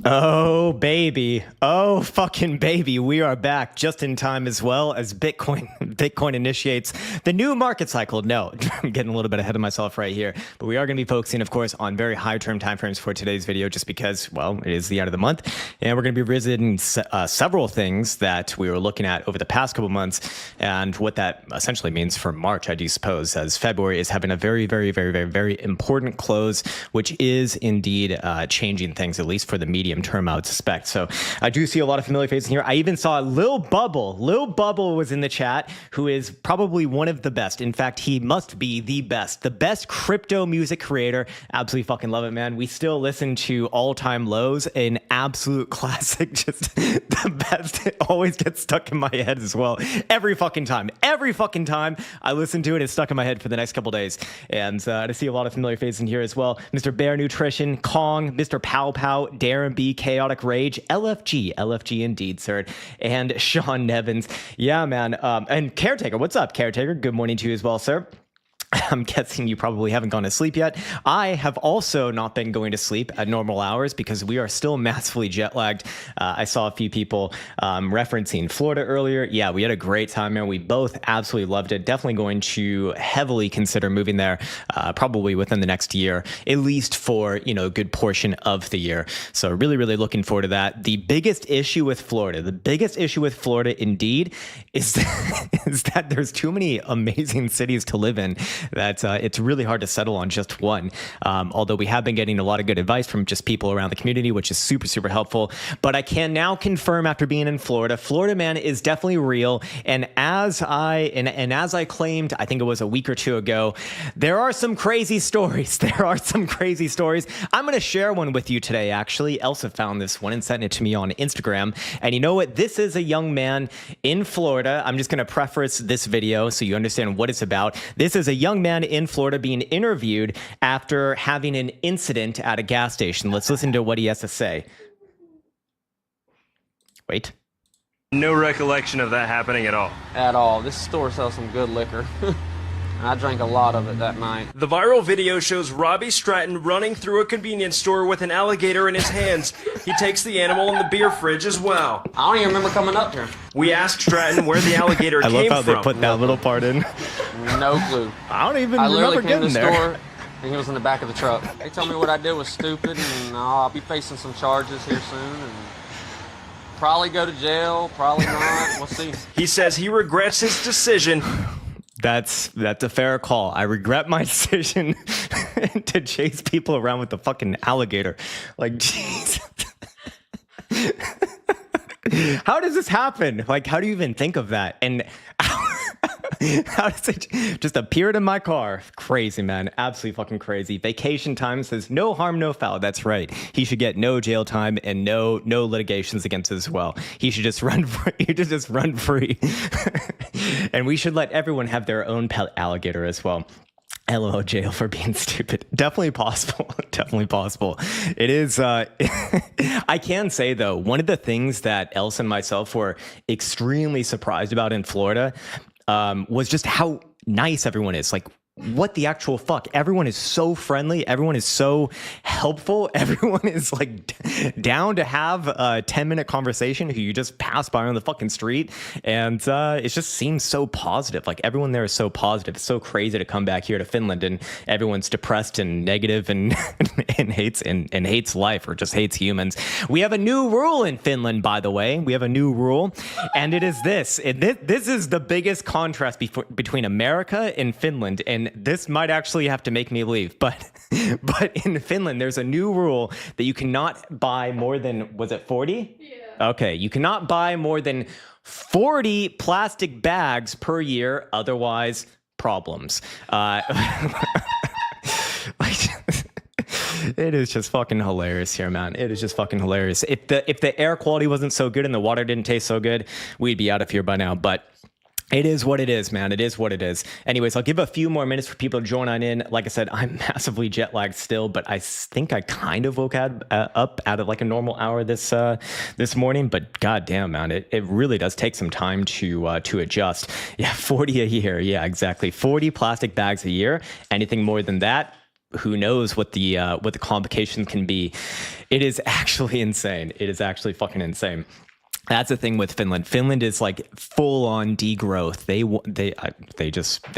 Oh, baby. Oh, fucking baby. We are back just in time as well as Bitcoin initiates the new market cycle. No, I'm getting a little bit ahead of myself right here. But we are going to be focusing, of course, on very high-term timeframes for today's video just because, well, it is the end of the month. And we're going to be revisiting several things that we were looking at over the past couple months and what that essentially means for March, I do suppose, as February is having a very, very, very, very, very important close, which is indeed changing things, at least for the medium term, I would suspect. So I do see a lot of familiar faces in here. I even saw Lil Bubble. Lil Bubble was in the chat, who is probably one of the best. In fact, he must be the best crypto music creator. Absolutely fucking love it, man. We still listen to All Time Lows, an absolute classic, just the best. It always gets stuck in my head as well. Every fucking time I listen to it, it's stuck in my head for the next couple days. And to see a lot of familiar faces in here as well. Mr. Bear Nutrition, Kong, Mr. Pow Pow, Darren B, Chaotic Rage, LFG indeed, sir, and Sean Nevins. Yeah, man. And Caretaker, what's up, Caretaker? Good morning to you as well, sir. I'm guessing you probably haven't gone to sleep yet. I have also not been going to sleep at normal hours because we are still massively jet lagged. I saw a few people referencing Florida earlier. Yeah, we had a great time, man. We both absolutely loved it. Definitely going to heavily consider moving there probably within the next year, at least for, a good portion of the year. So really, really looking forward to that. The biggest issue with Florida indeed is that there's too many amazing cities to live in that it's really hard to settle on just one. Although we have been getting a lot of good advice from just people around the community, which is super, super helpful. But I can now confirm after being in Florida, Florida, man, is definitely real. And as I claimed, I think it was a week or two ago, there are some crazy stories. I'm going to share one with you today, actually. Elsa found this one and sent it to me on Instagram. And you know what? This is a young man in Florida. I'm just going to preface this video so you understand what it's about. This is a young man in Florida being interviewed after having an incident at a gas station. Let's listen to what he has to say. Wait. No recollection of that happening at all. At all. This store sells some good liquor. I drank a lot of it that night. The viral video shows Robbie Stratton running through a convenience store with an alligator in his hands. He takes the animal in the beer fridge as well. I don't even remember coming up here. We asked Stratton where the alligator came from. I love how they put that little part in. No clue. I don't even remember getting there. Store, and he was in the back of the truck. They told me what I did was stupid, and I'll be facing some charges here soon, and probably go to jail, probably not. We'll see. He says he regrets his decision. That's a fair call. I regret my decision to chase people around with the fucking alligator. Like, jeez. How does this happen? Like, how do you even think of that? And how does it just appear in my car? Crazy, man. Absolutely fucking crazy. Vacation time says no harm, no foul. That's right. He should get no jail time and no litigations against it as well. He should just run free. And we should let everyone have their own pet alligator as well. LOL jail for being stupid. Definitely possible. Definitely possible. It is. I can say, though, one of the things that Elsa and myself were extremely surprised about in Florida was just how nice everyone is. Like, what the actual fuck? Everyone is so friendly. Everyone is so helpful. Everyone is like down to have a 10-minute conversation who you just pass by on the fucking street. And it just seems so positive. Like, everyone there is so positive. It's so crazy to come back here to Finland and everyone's depressed and negative and hates life or just hates humans. We have a new rule in Finland, by the way. We have a new rule, and it is this. This is the biggest contrast between America and Finland. And this might actually have to make me leave, but in Finland, there's a new rule that you cannot buy more than, was it 40? Yeah. Okay, you cannot buy more than 40 plastic bags per year, otherwise problems. It is just fucking hilarious here, man. It is just fucking hilarious. If the air quality wasn't so good and the water didn't taste so good, we'd be out of here by now, but it is what it is, man. It is what it is. Anyways, I'll give a few more minutes for people to join on in. Like I said, I'm massively jet lagged still, but I think I kind of woke up out of like a normal hour this morning. But goddamn, man, it really does take some time to adjust. Yeah, 40 a year. Yeah, exactly. 40 plastic bags a year. Anything more than that, who knows what the complications can be. It is actually insane. It is actually fucking insane. That's the thing with Finland. Finland is like full on degrowth. They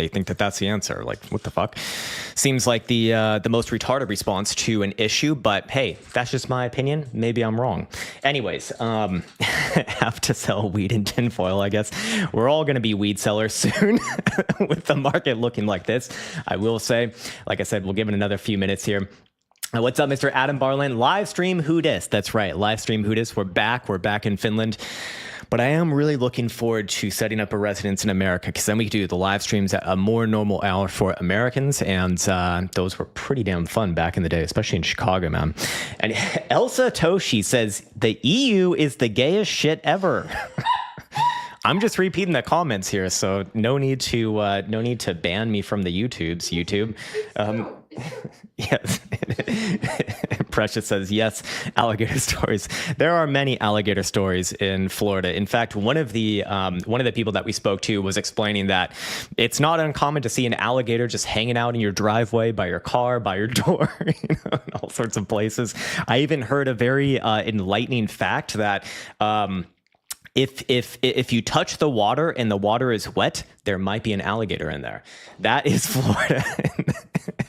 think that that's the answer. Like, what the fuck? Seems like the most retarded response to an issue. But hey, that's just my opinion. Maybe I'm wrong. Anyways, have to sell weed in tinfoil. I guess we're all going to be weed sellers soon with the market looking like this. I will say, like I said, we'll give it another few minutes here. What's up, Mr. Adam Barland? Live stream Who Dis. That's right. Live stream Who Dis. We're back. We're back in Finland. But I am really looking forward to setting up a residence in America, because then we can do the live streams at a more normal hour for Americans. And those were pretty damn fun back in the day, especially in Chicago, man. And Elsa Toshi says, the EU is the gayest shit ever. I'm just repeating the comments here, so no need to ban me from the YouTube. Yes. Precious says, yes, alligator stories. There are many alligator stories in Florida. In fact, one of the people that we spoke to was explaining that it's not uncommon to see an alligator just hanging out in your driveway, by your car, by your door, in all sorts of places. I even heard a very enlightening fact that if you touch the water and the water is wet, there might be an alligator in there. That is Florida.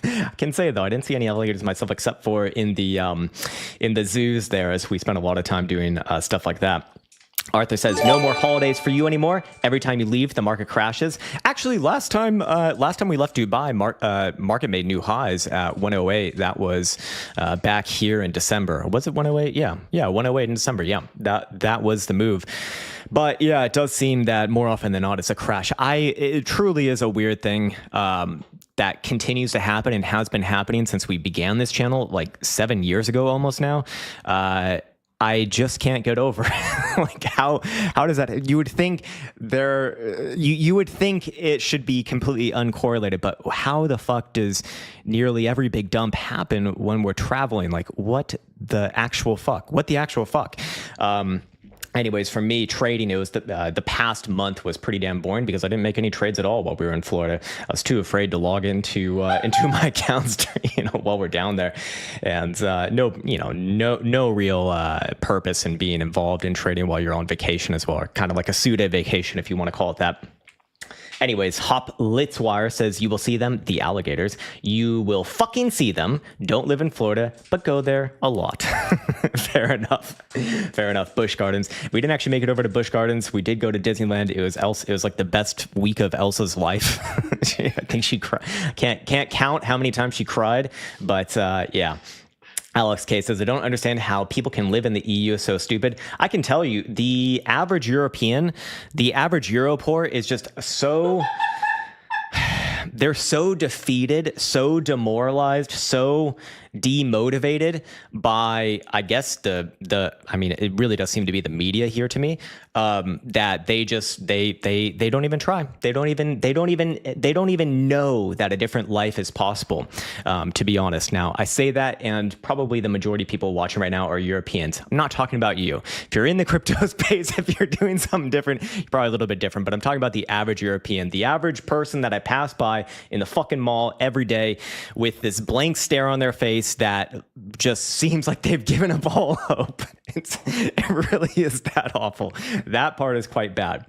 I can say, though, I didn't see any alligators myself, except for in the zoos there, as we spent a lot of time doing stuff like that. Arthur says, no more holidays for you anymore. Every time you leave, the market crashes. Actually, last time we left Dubai, market made new highs at 108. That was back here in December. Was it 108? Yeah, 108 in December. Yeah, that was the move. But yeah, it does seem that more often than not, it's a crash. It truly is a weird thing that continues to happen and has been happening since we began this channel, like 7 years ago almost now. I just can't get over it. Like, how does that? You would think you would think it should be completely uncorrelated, but how the fuck does nearly every big dump happen when we're traveling? Like, what the actual fuck? Anyways, for me, trading, it was the past month was pretty damn boring because I didn't make any trades at all while we were in Florida. I was too afraid to log into my accounts, while we're down there, and no real purpose in being involved in trading while you're on vacation as well, or kind of like a pseudo vacation, if you want to call it that. Anyways, Hop Litzwire says, you will see them, the alligators. You will fucking see them. Don't live in Florida, but go there a lot. Fair enough. Busch Gardens. We didn't actually make it over to Busch Gardens. We did go to Disneyland. It was like the best week of Elsa's life. I think she can't count how many times she cried, but yeah. Alex K says, I don't understand how people can live in the EU is so stupid. I can tell you, the average European, the average Euro-poor is just so... They're so defeated, so demoralized, so demotivated by, I guess, I mean, it really does seem to be the media here to me, that they don't even try. They don't even know that a different life is possible, to be honest. Now, I say that, and probably the majority of people watching right now are Europeans. I'm not talking about you. If you're in the crypto space, if you're doing something different, you're probably a little bit different, but I'm talking about the average European, the average person that I pass by in the fucking mall every day with this blank stare on their face that just seems like they've given up all hope. It really is that awful. That part is quite bad.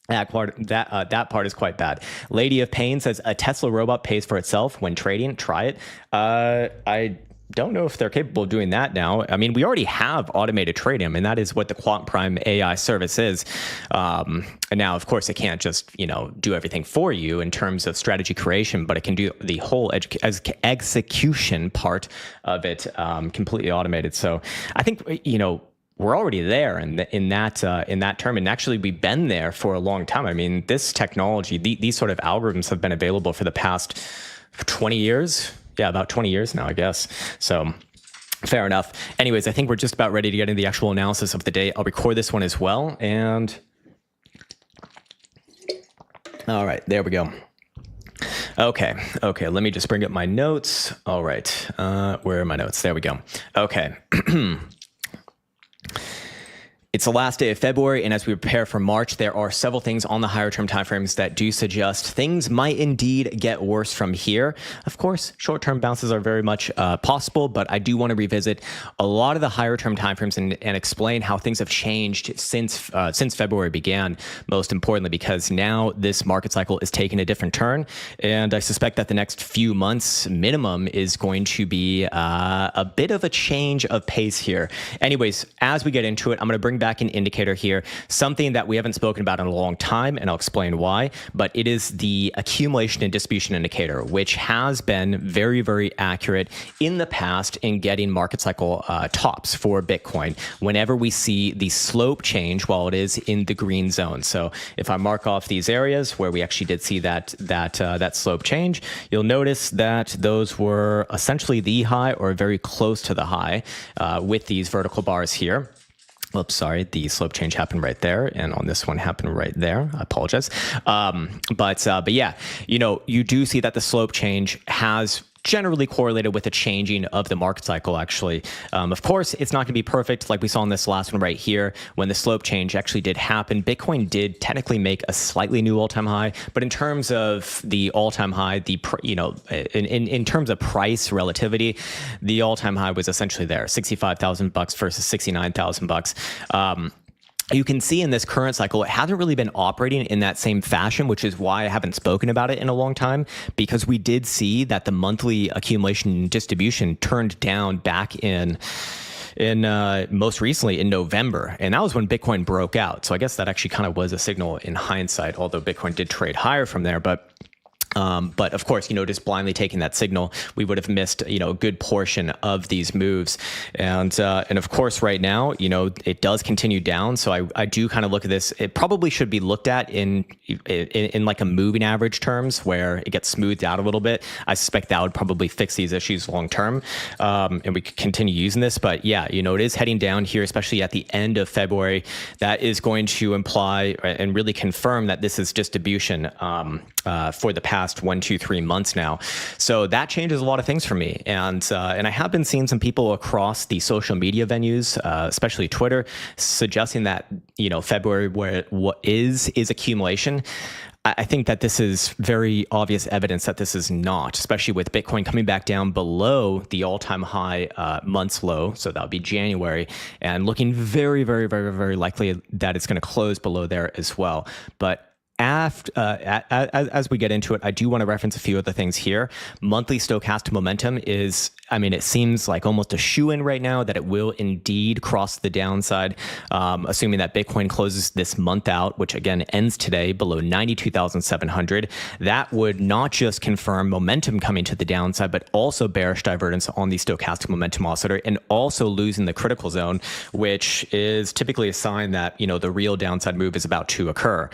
That part is quite bad. Lady of Pain says, a Tesla robot pays for itself when trading. Try it. I don't know if they're capable of doing that now. I mean, we already have automated trading, and that is what the Quant Prime AI service is. And now, of course, it can't just, do everything for you in terms of strategy creation, but it can do the whole execution part of it completely automated. So I think, we're already there in that term, and actually we've been there for a long time. I mean, this technology, these sort of algorithms have been available for the past 20 years. Yeah, about 20 years now, I guess. So fair enough. Anyways, I think we're just about ready to get into the actual analysis of the day. I'll record this one as well. And all right, there we go. Okay. Let me just bring up my notes. All right. Where are my notes? There we go. Okay. It's the last day of February, and as we prepare for March, there are several things on the higher term timeframes that do suggest things might indeed get worse from here. Of course, short-term bounces are very much possible, but I do want to revisit a lot of the higher term timeframes and explain how things have changed since February began. Most importantly, because now this market cycle is taking a different turn, and I suspect that the next few months minimum is going to be a bit of a change of pace here. Anyways, as we get into it, I'm going to bring back an indicator here, something that we haven't spoken about in a long time, and I'll explain why, but it is the accumulation and distribution indicator, which has been very, very accurate in the past in getting market cycle tops for Bitcoin whenever we see the slope change while it is in the green zone. So if I mark off these areas where we actually did see that slope change, you'll notice that those were essentially the high or very close to the high with these vertical bars here. Oops, sorry, the slope change happened right there, and on this one happened right there. I apologize. But yeah, you do see that the slope change has generally correlated with the changing of the market cycle, actually. Of course, it's not going to be perfect like we saw in this last one right here. When the slope change actually did happen, Bitcoin did technically make a slightly new all-time high, but in terms of the all-time high, in terms of price relativity, the all-time high was essentially there, $65,000 versus $69,000. You can see in this current cycle, it hasn't really been operating in that same fashion, which is why I haven't spoken about it in a long time, because we did see that the monthly accumulation distribution turned down back in most recently in November. And that was when Bitcoin broke out. So I guess that actually kind of was a signal in hindsight, although Bitcoin did trade higher from there. But of course, just blindly taking that signal, we would have missed, a good portion of these moves. And of course, right now, it does continue down. So I do kind of look at this. It probably should be looked at in like a moving average terms where it gets smoothed out a little bit. I suspect that would probably fix these issues long term. And we could continue using this. But yeah, it is heading down here, especially at the end of February. That is going to imply and really confirm that this is distribution for the past 1, 2, 3 months now. So that changes a lot of things for me. And I have been seeing some people across the social media venues, especially Twitter, suggesting that, February where what is accumulation. I think that this is very obvious evidence that this is not, especially with Bitcoin coming back down below the all-time high month's low. So that would be January, and looking very, very, very, very likely that it's going to close below there as well. But as we get into it, I do want to reference a few other things here. Monthly stochastic momentum is, it seems like almost a shoo-in right now that it will indeed cross the downside, assuming that Bitcoin closes this month out, which again ends today below 92,700. That would not just confirm momentum coming to the downside, but also bearish divergence on the stochastic momentum oscillator, and also losing the critical zone, which is typically a sign that, the real downside move is about to occur.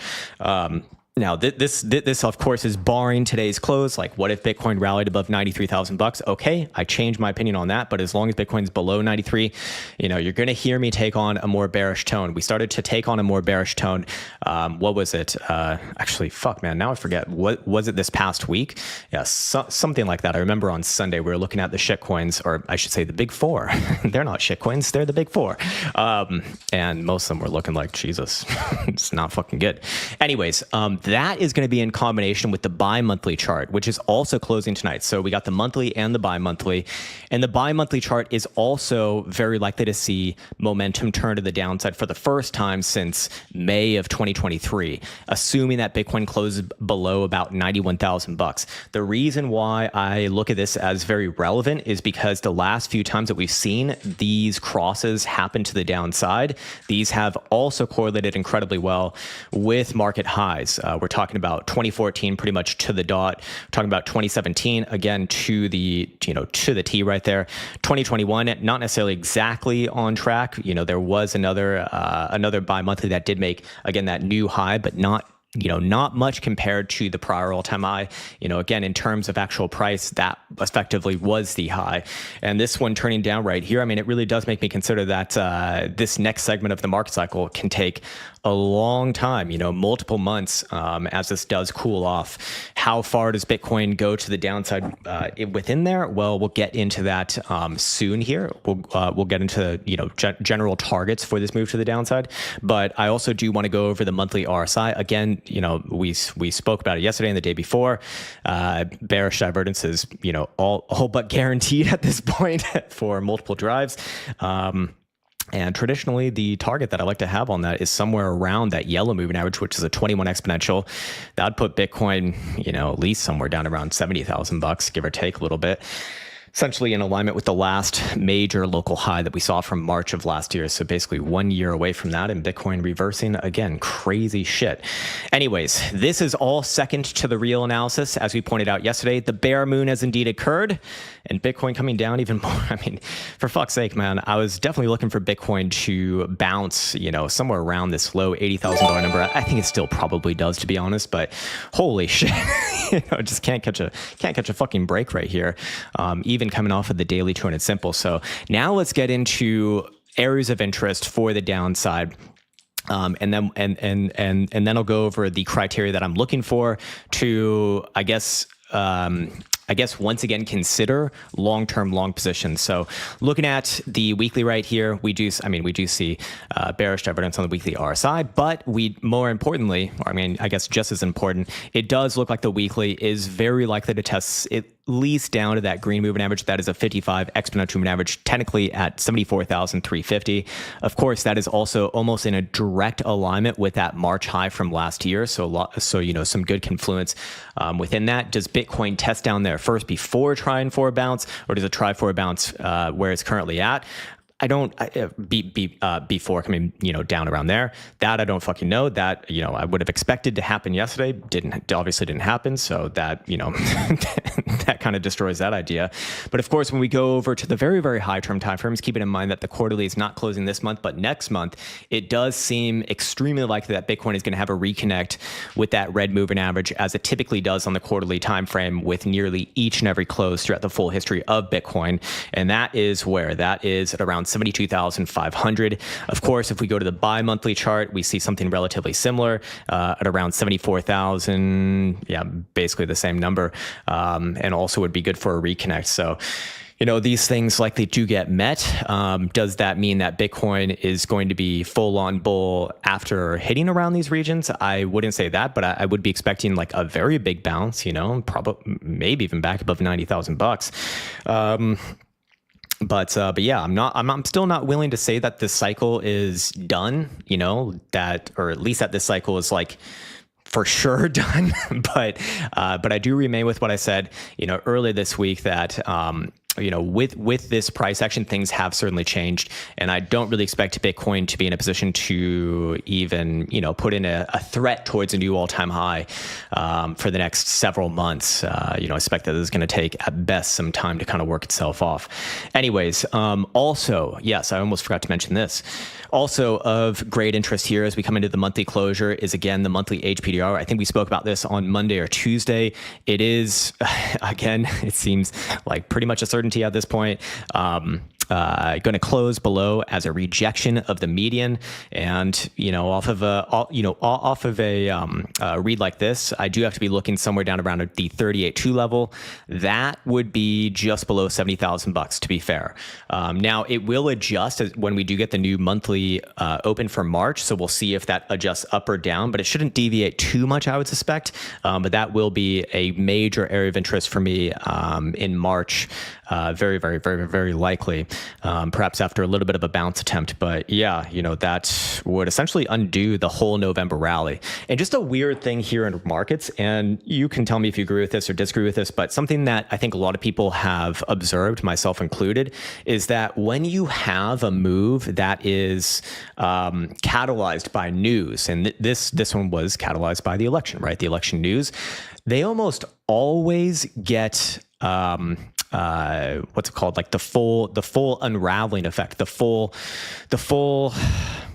Now, this of course is barring today's close. Like, what if Bitcoin rallied above $93,000? Okay, I changed my opinion on that. But as long as Bitcoin's below 93, you're going to hear me take on a more bearish tone. We started to take on a more bearish tone. What was it? Actually, fuck, man, now I forget. What was it this past week? Yeah, something like that. I remember on Sunday we were looking at the shitcoins, or I should say the big four. They're not shitcoins. They're the big four. And most of them were looking like, Jesus, it's not fucking good. Anyways, that is going to be in combination with the bi-monthly chart, which is also closing tonight. So we got the monthly and the bi-monthly. And the bi-monthly chart is also very likely to see momentum turn to the downside for the first time since May of 2023, assuming that Bitcoin closes below about $91,000. The reason why I look at this as very relevant is because the last few times that we've seen these crosses happen to the downside, these have also correlated incredibly well with market highs. We're talking about 2014 pretty much to the dot. We're talking about 2017 again to the T right there. 2021 not necessarily exactly on track. There was another bi-monthly that did make again that new high, but not not much compared to the prior all-time high. Again, in terms of actual price, that effectively was the high. And this one turning down right here, it really does make me consider that this next segment of the market cycle can take a long time, multiple months as this does cool off. How far does Bitcoin go to the downside within there? Well, we'll get into that soon here. We'll get into general targets for this move to the downside. But I also do want to go over the monthly RSI. Again, we spoke about it yesterday and the day before. Bearish divergence is all but guaranteed at this point for multiple drives. And traditionally, the target that I like to have on that is somewhere around that yellow moving average, which is a 21 exponential. That'd put Bitcoin, at least somewhere down around $70,000, give or take a little bit. Essentially in alignment with the last major local high that we saw from March of last year. So basically 1 year away from that, and Bitcoin reversing again, crazy shit. Anyways, this is all second to the real analysis. As we pointed out yesterday, the bear moon has indeed occurred, and Bitcoin coming down even more. For fuck's sake, man, I was definitely looking for Bitcoin to bounce, somewhere around this low $80,000 number. I think it still probably does, to be honest, but holy shit, just can't catch a fucking break right here. Even coming off of the daily 200 simple. So now let's get into areas of interest for the downside. And then I'll go over the criteria that I'm looking for to, I guess once again consider long-term long positions. So looking at the weekly right here, we do see bearish divergence on the weekly RSI, but more importantly, I guess just as important, it does look like the weekly is very likely to test at least down to that green moving average. That is a 55 exponential moving average, technically at 74,350. Of course, that is also almost in a direct alignment with that March high from last year. So some good confluence within that. Does Bitcoin test down there first before trying for a bounce, or does it try for a bounce where it's currently at? Before coming, down around there, that I don't fucking know. That, I would have expected to happen yesterday. Obviously didn't happen. So that, that kind of destroys that idea. But of course, when we go over to the very, very high term timeframes, keeping in mind that the quarterly is not closing this month, but next month, it does seem extremely likely that Bitcoin is going to have a reconnect with that red moving average, as it typically does on the quarterly time frame with nearly each and every close throughout the full history of Bitcoin. And that is at around 72,500. Of course, if we go to the bi-monthly chart, we see something relatively similar at around 74,000. Yeah, basically the same number. And also would be good for a reconnect. So, these things likely do get met. Does that mean that Bitcoin is going to be full on bull after hitting around these regions? I wouldn't say that, but I would be expecting like a very big bounce, probably maybe even back above $90,000. But yeah, I'm still not willing to say that this cycle is done, or at least that this cycle is like for sure done. But I do remain with what I said, earlier this week that, with this price action, things have certainly changed, and I don't really expect Bitcoin to be in a position to even, put in a threat towards a new all-time high for the next several months. I expect that this is going to take at best some time to kind of work itself off. Anyways, also, yes, I almost forgot to mention this. Also of great interest here as we come into the monthly closure is, again, the monthly HPDR. I think we spoke about this on Monday or Tuesday. It is, again, it seems like pretty much a certainty at this point. Going to close below as a rejection of the median, and off of a read like this, I do have to be looking somewhere down around the 38.2 level. That would be just below $70,000, to be fair. Now it will adjust when we do get the new monthly open for March, so we'll see if that adjusts up or down, but it shouldn't deviate too much, I would suspect. But that will be a major area of interest for me in March. Very, very, very, very likely. Perhaps after a little bit of a bounce attempt. But yeah, that would essentially undo the whole November rally. And just a weird thing here in markets, and you can tell me if you agree with this or disagree with this, but something that I think a lot of people have observed, myself included, is that when you have a move that is catalyzed by news, and this one was catalyzed by the election, right? The election news, they almost always get what's it called? Like the full unraveling effect, the full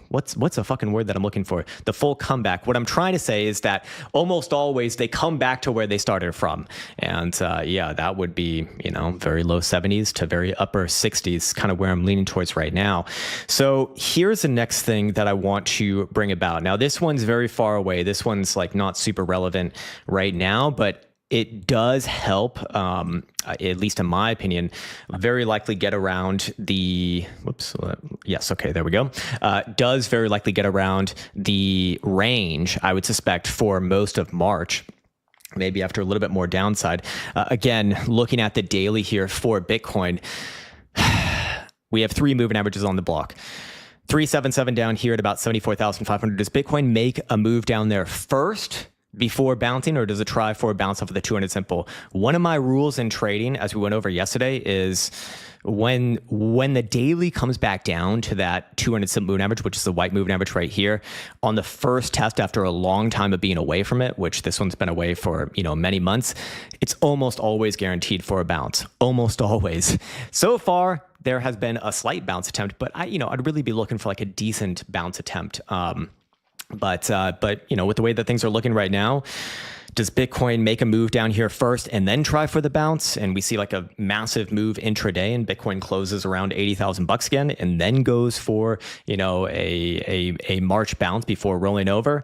what's a fucking word that I'm looking for? The full comeback. What I'm trying to say is that almost always they come back to where they started from. And yeah, that would be, you know, very low 70s to very upper 60s, kind of where I'm leaning towards right now. So here's the next thing that I want to bring about. Now, this one's very far away. This one's like not super relevant right now, but it does help, at least in my opinion, very likely get around the, yes, okay, there we go. Does very likely get around the range, I would suspect, for most of March. Maybe after a little bit more downside. Again, looking at the daily here for Bitcoin, we have 3 moving averages on the block. 377 down here at about 74,500. Does Bitcoin make a move down there first before bouncing, or does it try for a bounce off of the 200 simple? One of my rules in trading, as we went over yesterday, is when the daily comes back down to that 200 simple moving average, which is the white moving average right here, on the first test after a long time of being away from it, which this one's been away for, you know, many months, it's almost always guaranteed for a bounce. Almost always. So far, there has been a slight bounce attempt, but I'd really be looking for like a decent bounce attempt. But you know, with the way that things are looking right now, does Bitcoin make a move down here first and then try for the bounce? And we see like a massive move intraday, and Bitcoin closes around 80,000 bucks again, and then goes for, you know, a March bounce before rolling over.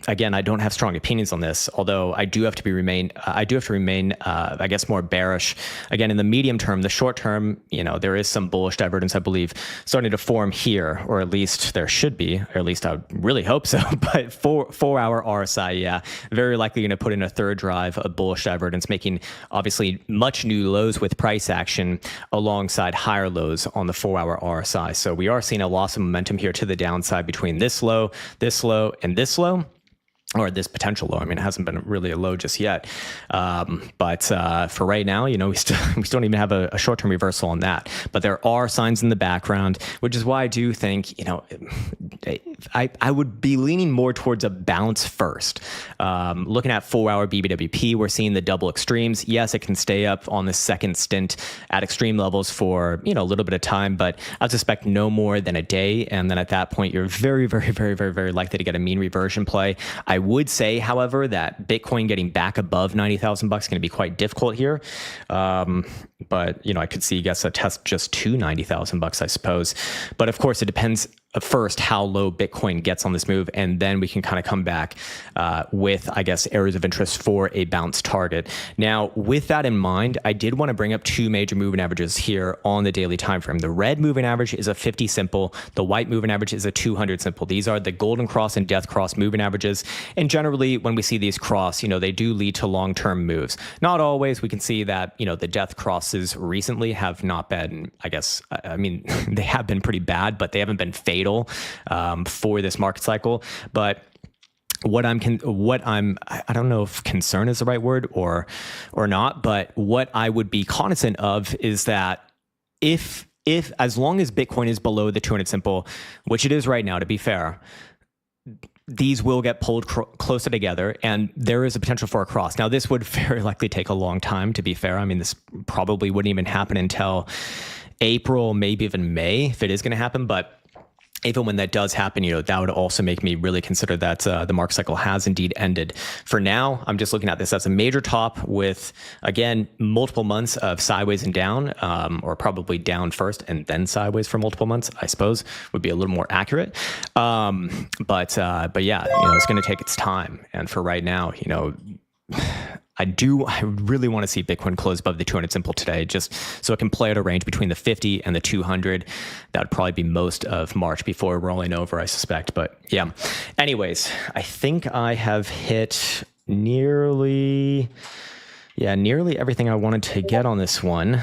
Again, I don't have strong opinions on this, although I do have to remain, I guess, more bearish. Again, in the medium term, the short term, you know, there is some bullish divergence, I believe, starting to form here, or at least there should be, or at least I would really hope so. But 4-hour RSI, yeah, very likely going to put in a third drive of bullish divergence, making obviously much new lows with price action alongside higher lows on the 4-hour RSI. So we are seeing a loss of momentum here to the downside between this low, and this low. Or this potential low. I mean, it hasn't been really a low just yet. But for right now, you know, we still don't even have a short-term reversal on that. But there are signs in the background, which is why I do think, you know, I would be leaning more towards a bounce first. Looking at 4-hour BBWP, we're seeing the double extremes. Yes, it can stay up on the second stint at extreme levels for, you know, a little bit of time, but I suspect no more than a day. And then at that point, you're very, very, very, very, very likely to get a mean reversion play. I would say, however, that Bitcoin getting back above 90,000 bucks is going to be quite difficult here. But, you know, I could see, I guess, a test just to 90,000 bucks, I suppose. But of course, it depends first how low Bitcoin gets on this move, and then we can kind of come back with, I guess, areas of interest for a bounce target. Now, with that in mind, I did want to bring up 2 major moving averages here on the daily time frame. The red moving average is a 50 simple. The white moving average is a 200 simple. These are the golden cross and death cross moving averages. And generally, when we see these cross, you know, they do lead to long-term moves. Not always. We can see that, you know, the death crosses recently have not been, I guess, I mean, they have been pretty bad, but they haven't been fatal for this market cycle. But what I'm, I don't know if concern is the right word or not, but what I would be cognizant of is that if as long as Bitcoin is below the 200 simple, which it is right now, to be fair, these will get pulled closer together, and there is a potential for a cross. Now, this would very likely take a long time, to be fair. I mean, this probably wouldn't even happen until April, maybe even May, if it is going to happen. But even when that does happen, you know, that would also make me really consider that the market cycle has indeed ended. For now, I'm just looking at this as a major top with, again, multiple months of sideways and down, or probably down first and then sideways for multiple months, I suppose, would be a little more accurate. But yeah, you know, it's going to take its time. And for right now, you know, I really want to see Bitcoin close above the 200 simple today, just so it can play at a range between the 50 and the 200. That would probably be most of March before rolling over, I suspect. But yeah, anyways, I think I have hit nearly everything I wanted to get on this one.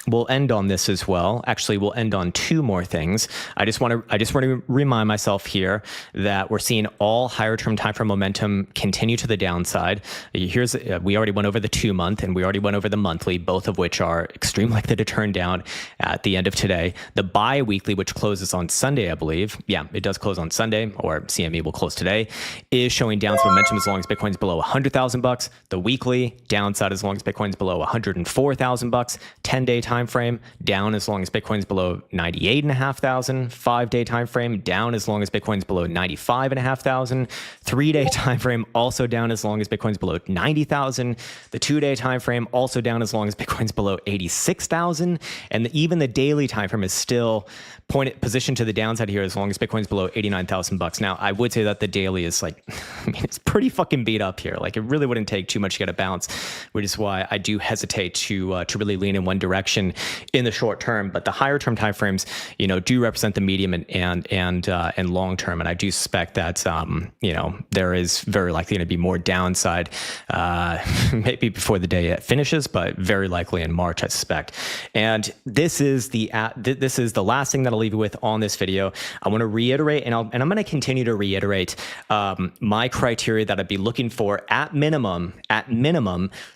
We'll end on this as well. Actually, we'll end on 2 more things. I just want to remind myself here that we're seeing all higher term time frame momentum continue to the downside. We already went over the 2-month and we already went over the monthly, both of which are extremely likely to turn down at the end of today. The bi-weekly, which closes on Sunday, I believe. Yeah, it does close on Sunday, or CME will close today, is showing downside momentum as long as Bitcoin's below 100,000 bucks. The weekly downside as long as Bitcoin's below 104,000 bucks. 10-day time time frame, down as long as Bitcoin's below 98,500. 5-day time frame, down as long as Bitcoin's below 95,500. 3-day time frame, also down as long as Bitcoin's below 90,000. The 2-day time frame, also down as long as Bitcoin's below 86,000. And even the daily time frame is still positioned to the downside here as long as Bitcoin's below 89,000 bucks. Now, I would say that the daily is like, I mean, it's pretty fucking beat up here. Like, it really wouldn't take too much to get a bounce, which is why I do hesitate to really lean in one direction in the short term. But the higher term timeframes, do represent the medium and long term. And I do suspect that, there is very likely going to be more downside, maybe before the day it finishes, but very likely in March, I suspect. And this is the last thing that I'll leave you with on this video. I want to reiterate, and I'm going to continue to reiterate my criteria that I'd be looking for at minimum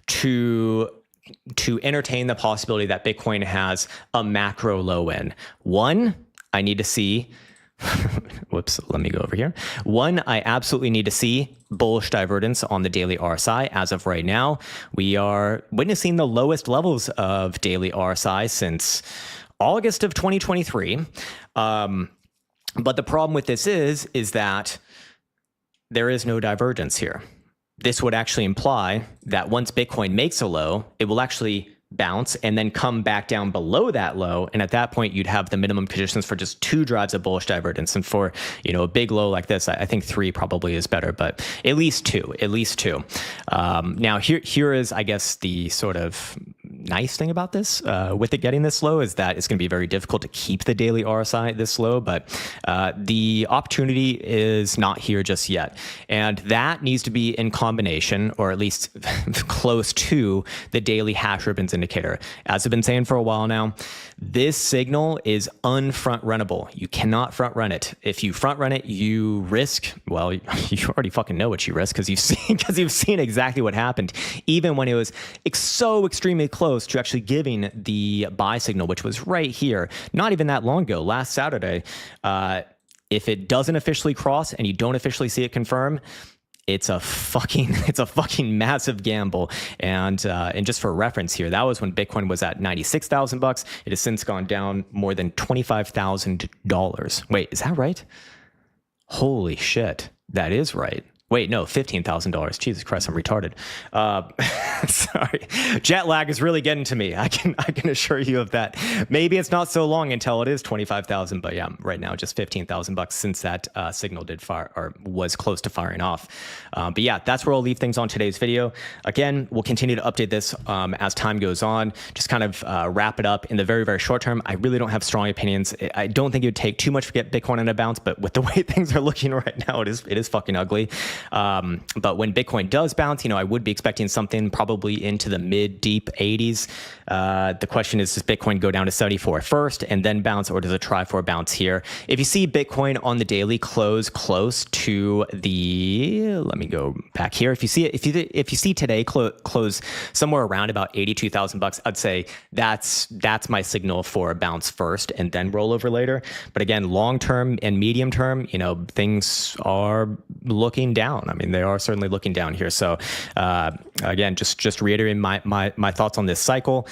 to entertain the possibility that Bitcoin has a macro low end. One, I need to see, whoops, let me go over here. One, I absolutely need to see bullish divergence on the daily RSI. As of right now, we are witnessing the lowest levels of daily RSI since August of 2023. But the problem with this is that there is no divergence here. This would actually imply that once Bitcoin makes a low, it will actually bounce and then come back down below that low. And at that point, you'd have the minimum conditions for just 2 drives of bullish divergence. And for, a big low like this, I think 3 probably is better, but at least two. Now here is, I guess, the sort of nice thing about this, with it getting this low, is that it's going to be very difficult to keep the daily RSI this low, but the opportunity is not here just yet. And that needs to be in combination, or at least close to, the daily hash ribbons indicator. As I've been saying for a while now, this signal is unfront runnable. You cannot front run it. If you front run it, you risk, well, you already fucking know what you risk because you've seen exactly what happened, even when it was so extremely close to actually giving the buy signal, which was right here, not even that long ago, last Saturday. If it doesn't officially cross and you don't officially see it confirm, it's a fucking massive gamble. And just for reference here, that was when Bitcoin was at 96,000 bucks. It has since gone down more than $25,000. Wait, is that right? Holy shit, that is right. Wait, no, $15,000. Jesus Christ, I'm retarded. Sorry, jet lag is really getting to me. I can assure you of that. Maybe it's not so long until it is 25,000, but yeah, right now just 15,000 bucks since that signal did fire, or was close to firing off. But yeah, that's where I'll leave things on today's video. Again, we'll continue to update this as time goes on. Just kind of wrap it up in the very, very short term. I really don't have strong opinions. I don't think it would take too much to get Bitcoin on a bounce, but with the way things are looking right now, it is fucking ugly. But when Bitcoin does bounce, I would be expecting something probably into the mid-deep 80s. The question is, does Bitcoin go down to 74 first and then bounce, or does it try for a bounce here? If you see Bitcoin on the daily close close to the, let me go back here. If you see today close somewhere around about 82,000 bucks, I'd say that's my signal for a bounce first and then roll over later. But again, long term and medium term, things are looking down. I mean, they are certainly looking down here. So again, just reiterating my thoughts on this cycle.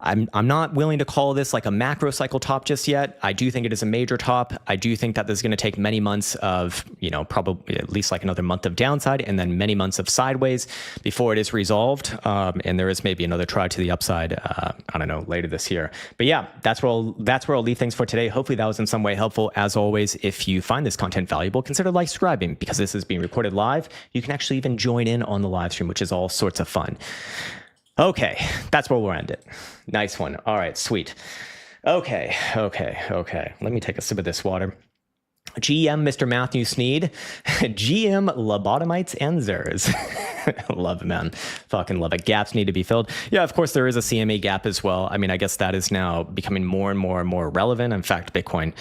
I'm not willing to call this like a macro cycle top just yet. I do think it is a major top. I do think that this is going to take many months of, probably at least like another month of downside and then many months of sideways before it is resolved. And there is maybe another try to the upside, I don't know, later this year. But yeah, that's where I'll leave things for today. Hopefully that was in some way helpful. As always, if you find this content valuable, consider like subscribing, because this is being recorded live. You can actually even join in on the live stream, which is all sorts of fun. Okay, that's where we'll end it. Nice one. All right, sweet. Okay. Let me take a sip of this water. GM Mr. Matthew Sneed, GM lobotomites and zers. Love it, man. Fucking love it. Gaps need to be filled. Yeah, of course, there is a CME gap as well. I mean, I guess that is now becoming more and more relevant. In fact, Bitcoin,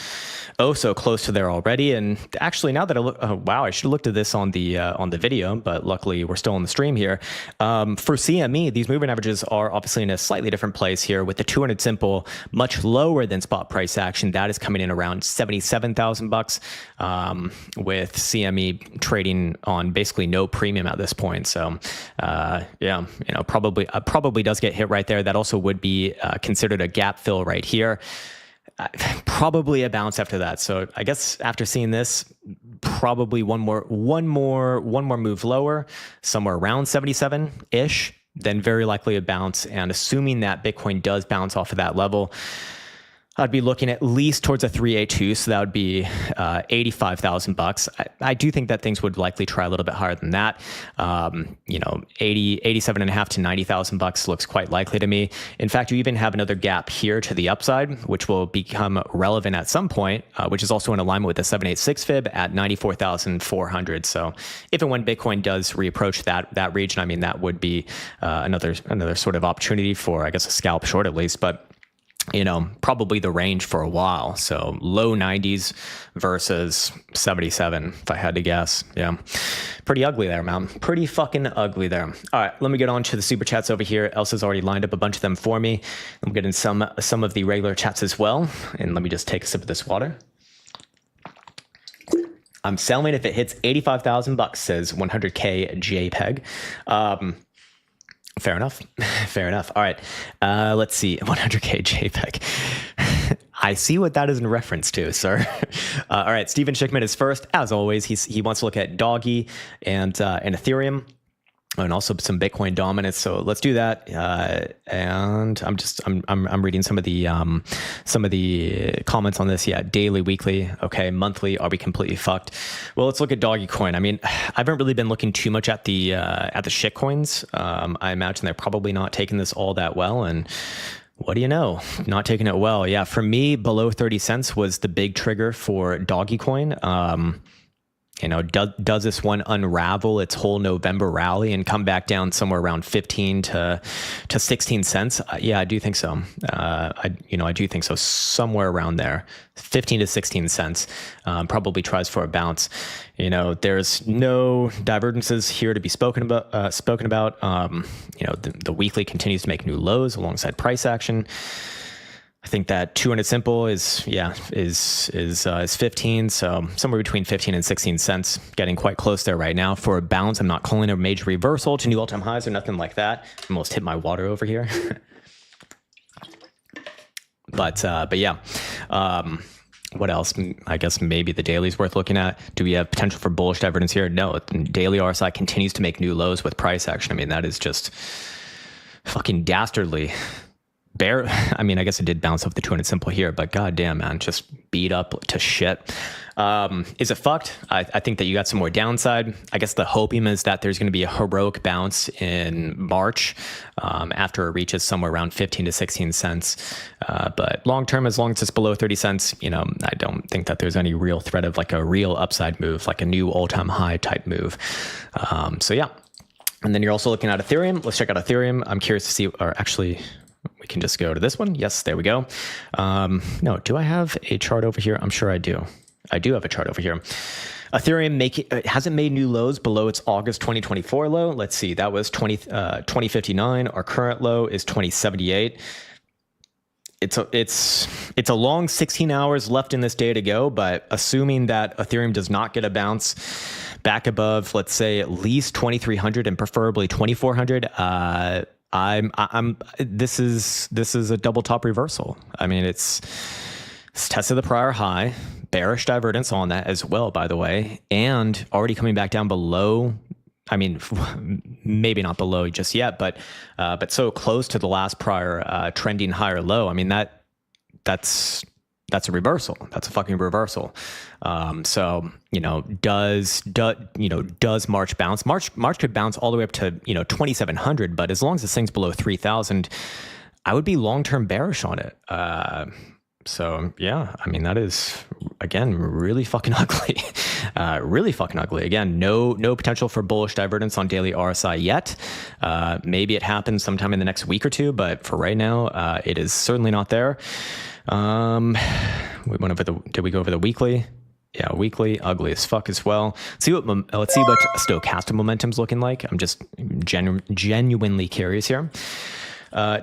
so close to there already. And actually, now that I look, wow, I should have looked at this on the video, but luckily we're still on the stream here. For CME, these moving averages are obviously in a slightly different place here, with the 200 simple much lower than spot price action. That is coming in around 77,000 bucks. bucks, with CME trading on basically no premium at this point. So, probably does get hit right there. That also would be considered a gap fill right here. Probably a bounce after that. So I guess after seeing this, probably one more move lower, somewhere around 77 ish, then very likely a bounce. And assuming that Bitcoin does bounce off of that level, I'd be looking at least towards a 382, so that would be $85,000. I do think that things would likely try a little bit higher than that. 87.5 to $90,000 looks quite likely to me. In fact, you even have another gap here to the upside, which will become relevant at some point, which is also in alignment with the 786 fib at 94,400. So if and when Bitcoin does reapproach that region, I mean, that would be another sort of opportunity for, I guess, a scalp short at least, but probably the range for a while. So low 90s versus 77, if I had to guess. Yeah. Pretty ugly there, man. Pretty fucking ugly there. All right, let me get on to the super chats over here. Elsa's already lined up a bunch of them for me. I'm getting some of the regular chats as well. And let me just take a sip of this water. I'm selling if it hits $85,000, says 100K JPEG. Fair enough. Fair enough. All right. Let's see. 100K JPEG. I see what that is in reference to, sir. All right. Steven Schickman is first. As always, he wants to look at Doggy and Ethereum, and also some Bitcoin dominance. So let's do that. And I'm reading some of the comments on this. Yeah, daily, weekly, okay, monthly. Are we completely fucked? Well, let's look at Doggy Coin. I mean, I haven't really been looking too much at the shit coins. I imagine they're probably not taking this all that well. And what do you know? Not taking it well. Yeah, for me, below 30 cents was the big trigger for Doggy Coin. Does this one unravel its whole November rally and come back down somewhere around 15 to 16 cents? Yeah, I do think so. I do think so. Somewhere around there, 15 to 16 cents. Probably tries for a bounce. There's no divergences here to be spoken about. The weekly continues to make new lows alongside price action. I think that 200 simple is 15, so somewhere between 15 and 16 cents, getting quite close there right now. For a bounce, I'm not calling a major reversal to new all-time highs or nothing like that. Almost hit my water over here. But yeah. What else? I guess maybe the daily's worth looking at. Do we have potential for bullish divergence here? No. Daily RSI continues to make new lows with price action. I mean, that is just fucking dastardly. I guess it did bounce off the 200 simple here, but goddamn, man, just beat up to shit. Is it fucked? I think that you got some more downside. I guess the hoping is that there's going to be a heroic bounce in March after it reaches somewhere around 15 to 16 cents. But long term, as long as it's below 30 cents, I don't think that there's any real threat of like a real upside move, like a new all-time high type move. So yeah. And then you're also looking at Ethereum. Let's check out Ethereum. I'm curious to see, or actually, we can just go to this one. Yes, there we go. No, do I have a chart over here? I'm sure I do. I do have a chart over here. Ethereum hasn't made new lows below its August 2024 low. Let's see, that was 2059. Our current low is 2078. It's a long 16 hours left in this day to go, but assuming that Ethereum does not get a bounce back above, let's say at least 2,300 and preferably 2,400, this is a double top reversal. I mean, it's tested the prior high, bearish divergence on that as well, by the way, and already coming back down below. I mean, maybe not below just yet, but so close to the last prior trending higher low. I mean, that's a reversal. That's a fucking reversal. So, does March bounce? March could bounce all the way up to, 2,700, but as long as this thing's below 3,000, I would be long-term bearish on it. So yeah, I mean, that is, again, really fucking ugly. Really fucking ugly. Again, no potential for bullish divergence on daily RSI yet. Maybe it happens sometime in the next week or two, but for right now, it is certainly not there. Did we go over the weekly? Yeah, weekly, ugly as fuck as well. Let's see what stochastic momentum's looking like. I'm just genuinely curious here.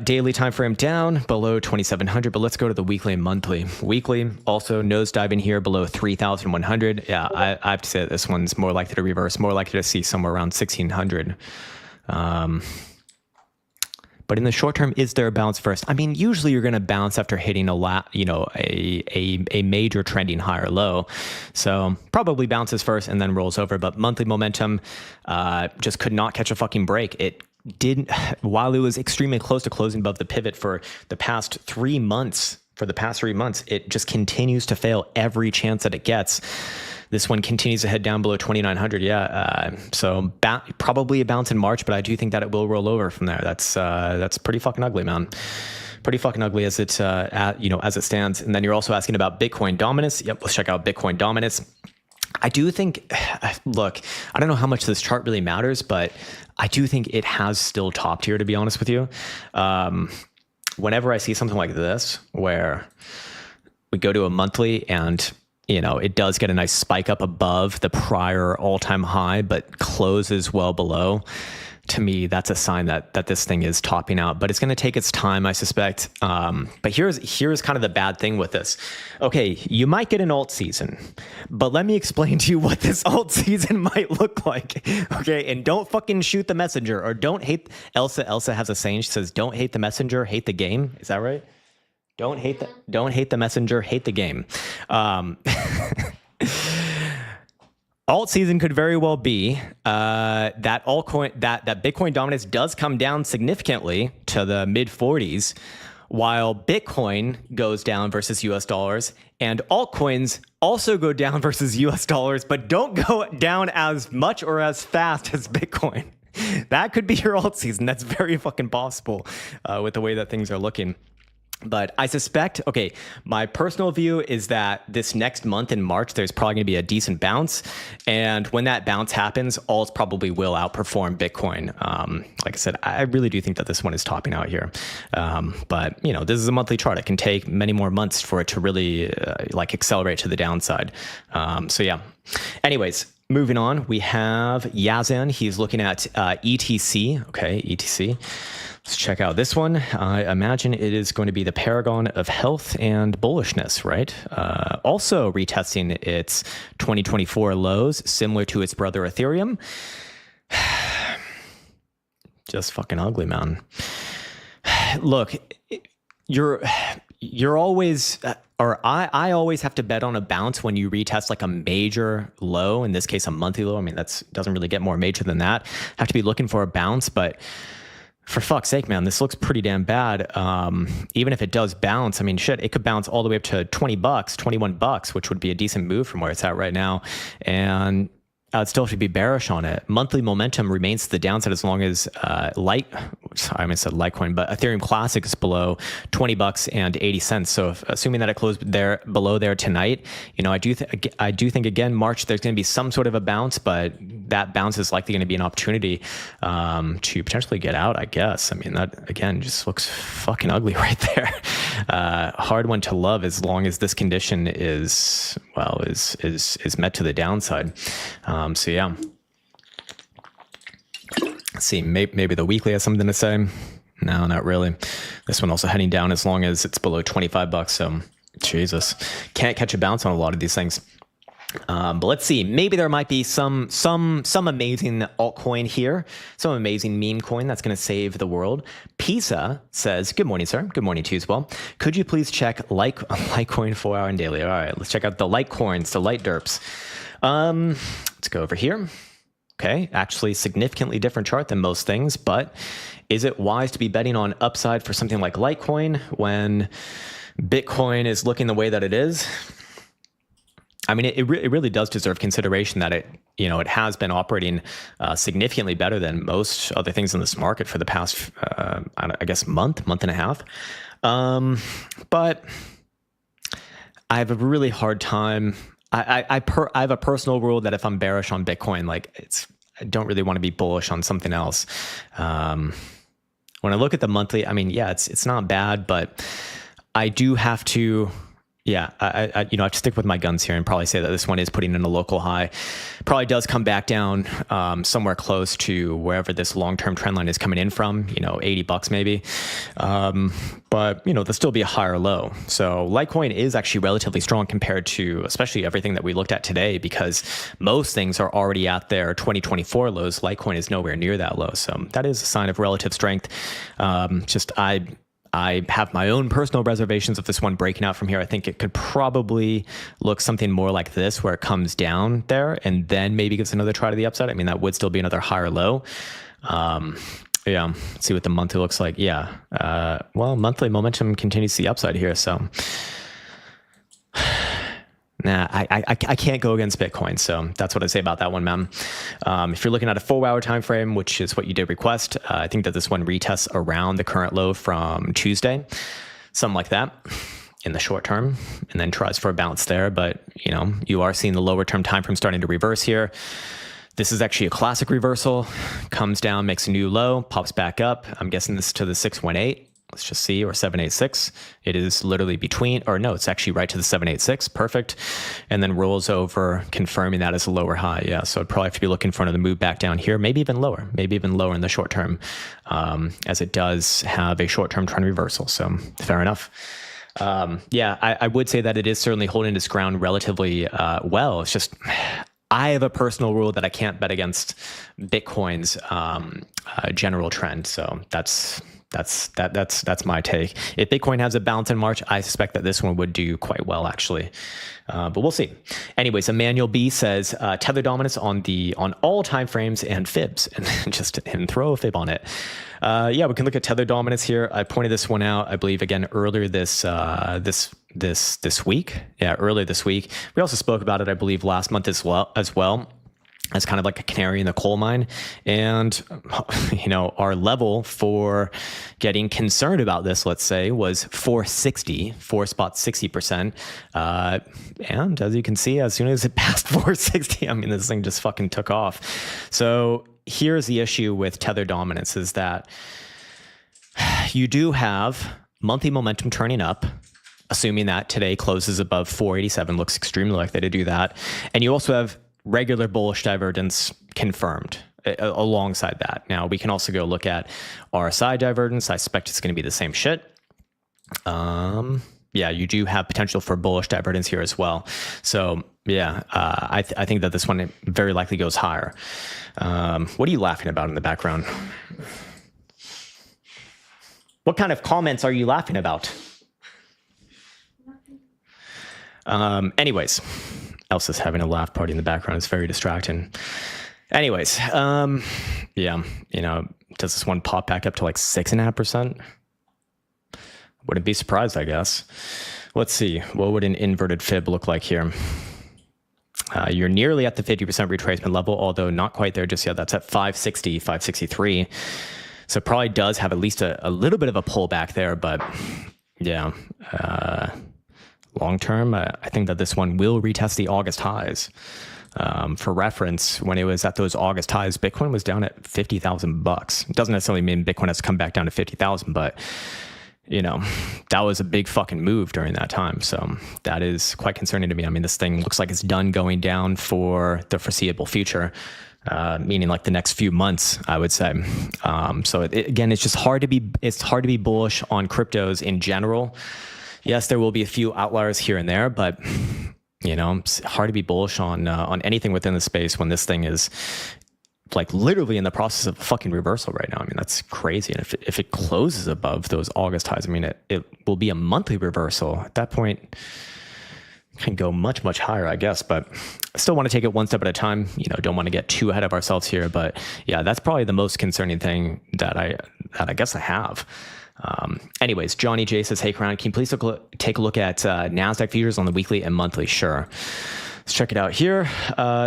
Daily time frame down below 2,700, but let's go to the weekly and monthly. Weekly also nosediving here below 3,100. Yeah, I have to say that this one's more likely to reverse, more likely to see somewhere around 1,600. But in the short term, is there a bounce first? I mean, usually you're going to bounce after hitting a major trending high or low. So probably bounces first and then rolls over. But monthly momentum just could not catch a fucking break. It didn't, while it was extremely close to closing above the pivot for the past 3 months. It just continues to fail every chance that it gets. This one continues to head down below 2,900. Yeah, so probably a bounce in March, but I do think that it will roll over from there. That's pretty fucking ugly, man. Pretty fucking ugly as it as it stands. And then you're also asking about Bitcoin dominance. Yep, let's check out Bitcoin dominance. I do think, look, I don't know how much this chart really matters, but I do think it has still topped here, to be honest with you. Whenever I see something like this, where we go to a monthly and it does get a nice spike up above the prior all-time high, but closes well below. To me, that's a sign that this thing is topping out, but it's going to take its time, I suspect. But here's kind of the bad thing with this. Okay, you might get an alt season, but let me explain to you what this alt season might look like. Okay, and don't fucking shoot the messenger, or don't hate Elsa. Elsa has a saying. She says, "Don't hate the messenger, hate the game." Is that right? Don't hate the messenger, hate the game. Alt season could very well be that altcoin that Bitcoin dominance does come down significantly to the mid 40s, while Bitcoin goes down versus US dollars, and altcoins also go down versus US dollars, but don't go down as much or as fast as Bitcoin. That could be your alt season. That's very fucking possible with the way that things are looking. But I suspect, okay, my personal view is that this next month in March, there's probably going to be a decent bounce. And when that bounce happens, alts probably will outperform Bitcoin. Like I said, I really do think that this one is topping out here. But, this is a monthly chart. It can take many more months for it to really accelerate to the downside. So yeah. Anyways, moving on, we have Yazan. He's looking at ETC. Okay, ETC. Let's check out this one. I imagine it is going to be the paragon of health and bullishness, right? Also retesting its 2024 lows, similar to its brother Ethereum. Just fucking ugly, man. Look, you're always, I always have to bet on a bounce when you retest like a major low, in this case, a monthly low. I mean, doesn't really get more major than that. Have to be looking for a bounce, but for fuck's sake, man, this looks pretty damn bad. Even if it does bounce, I mean, shit, it could bounce all the way up to $20, $21, which would be a decent move from where it's at right now. And I'd still have to be bearish on it. Monthly momentum remains to the downside as long as Litecoin, but Ethereum Classic is below $20 and 80 cents. So assuming that it closed below there tonight, I do think again, March, there's going to be some sort of a bounce, but that bounce is likely going to be an opportunity to potentially get out, I guess. I mean, that again just looks fucking ugly right there. Hard one to love as long as this condition is met to the downside. So yeah, let's see, maybe the weekly has something to say. No, not really. This one also heading down as long as it's below $25. So Jesus, can't catch a bounce on a lot of these things. But let's see, maybe there might be some amazing altcoin here, some amazing meme coin that's going to save the world. Pisa says, good morning, sir. Good morning to you as well. Could you please check Litecoin 4 hour and daily? All right, let's check out the Litecoins, the Lite derps. Let's go over here. Okay, actually significantly different chart than most things, but is it wise to be betting on upside for something like Litecoin when Bitcoin is looking the way that it is? I mean, it really does deserve consideration that it has been operating significantly better than most other things in this market for the past, I guess, month and a half. But I have a really hard time. I have a personal rule that if I'm bearish on Bitcoin, I don't really want to be bullish on something else. When I look at the monthly, I mean, yeah, it's not bad, but I do have to, Yeah, I you know, I have to stick with my guns here and probably say that this one is putting in a local high. Probably does come back down somewhere close to wherever this long-term trend line is coming in from, you know, $80 maybe. But, you know, there'll still be a higher low. So Litecoin is actually relatively strong compared to especially everything that we looked at today, because most things are already at their 2024 lows. Litecoin is nowhere near that low. So that is a sign of relative strength. I have my own personal reservations of this one breaking out from here. I think it could probably look something more like this, where it comes down there and then maybe gives another try to the upside. I mean, that would still be another higher low. Yeah, let's see what the monthly looks like. Yeah, well, monthly momentum continues to the upside here. So, nah, I can't go against Bitcoin. So that's what I say about that one, man. If you're looking at a 4-hour time frame, which is what you did request, I think that this one retests around the current low from Tuesday, something like that in the short term, and then tries for a bounce there. But, you know, you are seeing the lower term time frame starting to reverse here. This is actually a classic reversal. Comes down, makes a new low, pops back up. I'm guessing this to the 618. Let's just see, or 786. It is literally between, or no, it's actually right to the 786. Perfect. And then rolls over, confirming that as a lower high. Yeah, so I'd probably have to be looking for another move back down here, maybe even lower in the short term, as it does have a short-term trend reversal. So fair enough. Yeah, I would say that it is certainly holding its ground relatively well. It's just, I have a personal rule that I can't bet against Bitcoin's general trend. So that's my take. If Bitcoin has a bounce in March, I suspect that this one would do quite well, actually. But we'll see. Anyways, Emmanuel B says tether dominance on all time frames and fibs, and throw a fib on it. Yeah, we can look at tether dominance here. I pointed this one out, I believe, again earlier this week. Yeah, earlier this week. We also spoke about it, I believe, last month as well. As kind of like a canary in the coal mine. And, you know, our level for getting concerned about this, let's say, was 460, 4.60%. And as you can see, as soon as it passed 460, I mean, this thing just fucking took off. So here's the issue with tether dominance, is that you do have monthly momentum turning up, assuming that today closes above 487, looks extremely likely to do that. And you also have regular bullish divergence confirmed alongside that. Now, we can also go look at RSI divergence. I suspect it's going to be the same shit. Yeah, you do have potential for bullish divergence here as well. So yeah, I think that this one very likely goes higher. What are you laughing about in the background? What kind of comments are you laughing about? Anyways, Elsa's having a laugh party in the background. It's very distracting. Anyways, yeah, you know, does this one pop back up to like 6.5%? Wouldn't be surprised, I guess. Let's see. What would an inverted fib look like here? You're nearly at the 50% retracement level, although not quite there just yet. That's at 560, 563. So it probably does have at least a little bit of a pullback there, but yeah, long term, I think that this one will retest the August highs. For reference, when it was at those August highs, Bitcoin was down at $50,000. It doesn't necessarily mean Bitcoin has come back down to 50,000, but you know, that was a big fucking move during that time. So that is quite concerning to me. I mean, this thing looks like it's done going down for the foreseeable future, meaning like the next few months, I would say. So again, it's just hard to be bullish on cryptos in general. Yes, there will be a few outliers here and there, but you know, it's hard to be bullish on anything within the space when this thing is like literally in the process of a fucking reversal right now. I mean, that's crazy. And if it closes above those August highs, I mean, it will be a monthly reversal. At that point, it can go much, much higher, I guess. But I still want to take it one step at a time. You know, don't want to get too ahead of ourselves here. But yeah, that's probably the most concerning thing that I guess I have. Anyways, Johnny J says, hey, Krown, can you please take a look at NASDAQ futures on the weekly and monthly? Sure. Let's check it out here.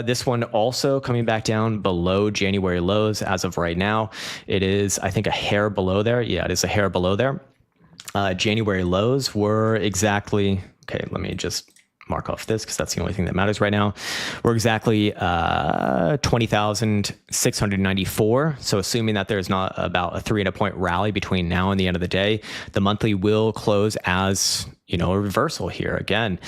This one also coming back down below January lows as of right now. It is, I think, a hair below there. Yeah, it is a hair below there. January lows were exactly, okay, let me just mark off this because that's the only thing that matters right now. We're exactly 20,694. So assuming that there's not about a 300-point rally between now and the end of the day, the monthly will close as, you know, a reversal here again.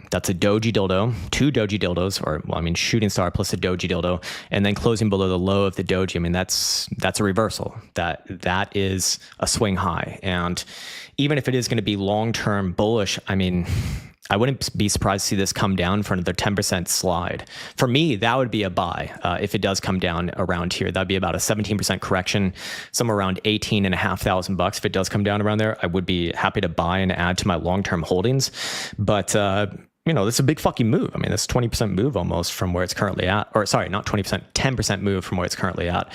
That's a doji dildo, 2 doji dildos, or well, I mean, shooting star plus a doji dildo, and then closing below the low of the doji. I mean, that's a reversal. That is a swing high. And even if it is going to be long-term bullish, I mean, I wouldn't be surprised to see this come down for another 10% slide. For me, that would be a buy if it does come down around here. That'd be about a 17% correction, somewhere around $18,500 if it does come down around there. I would be happy to buy and add to my long-term holdings. But you know, this is a big fucking move. I mean, this 20% move almost from where it's currently at, or sorry, not 20%, 10% move from where it's currently at.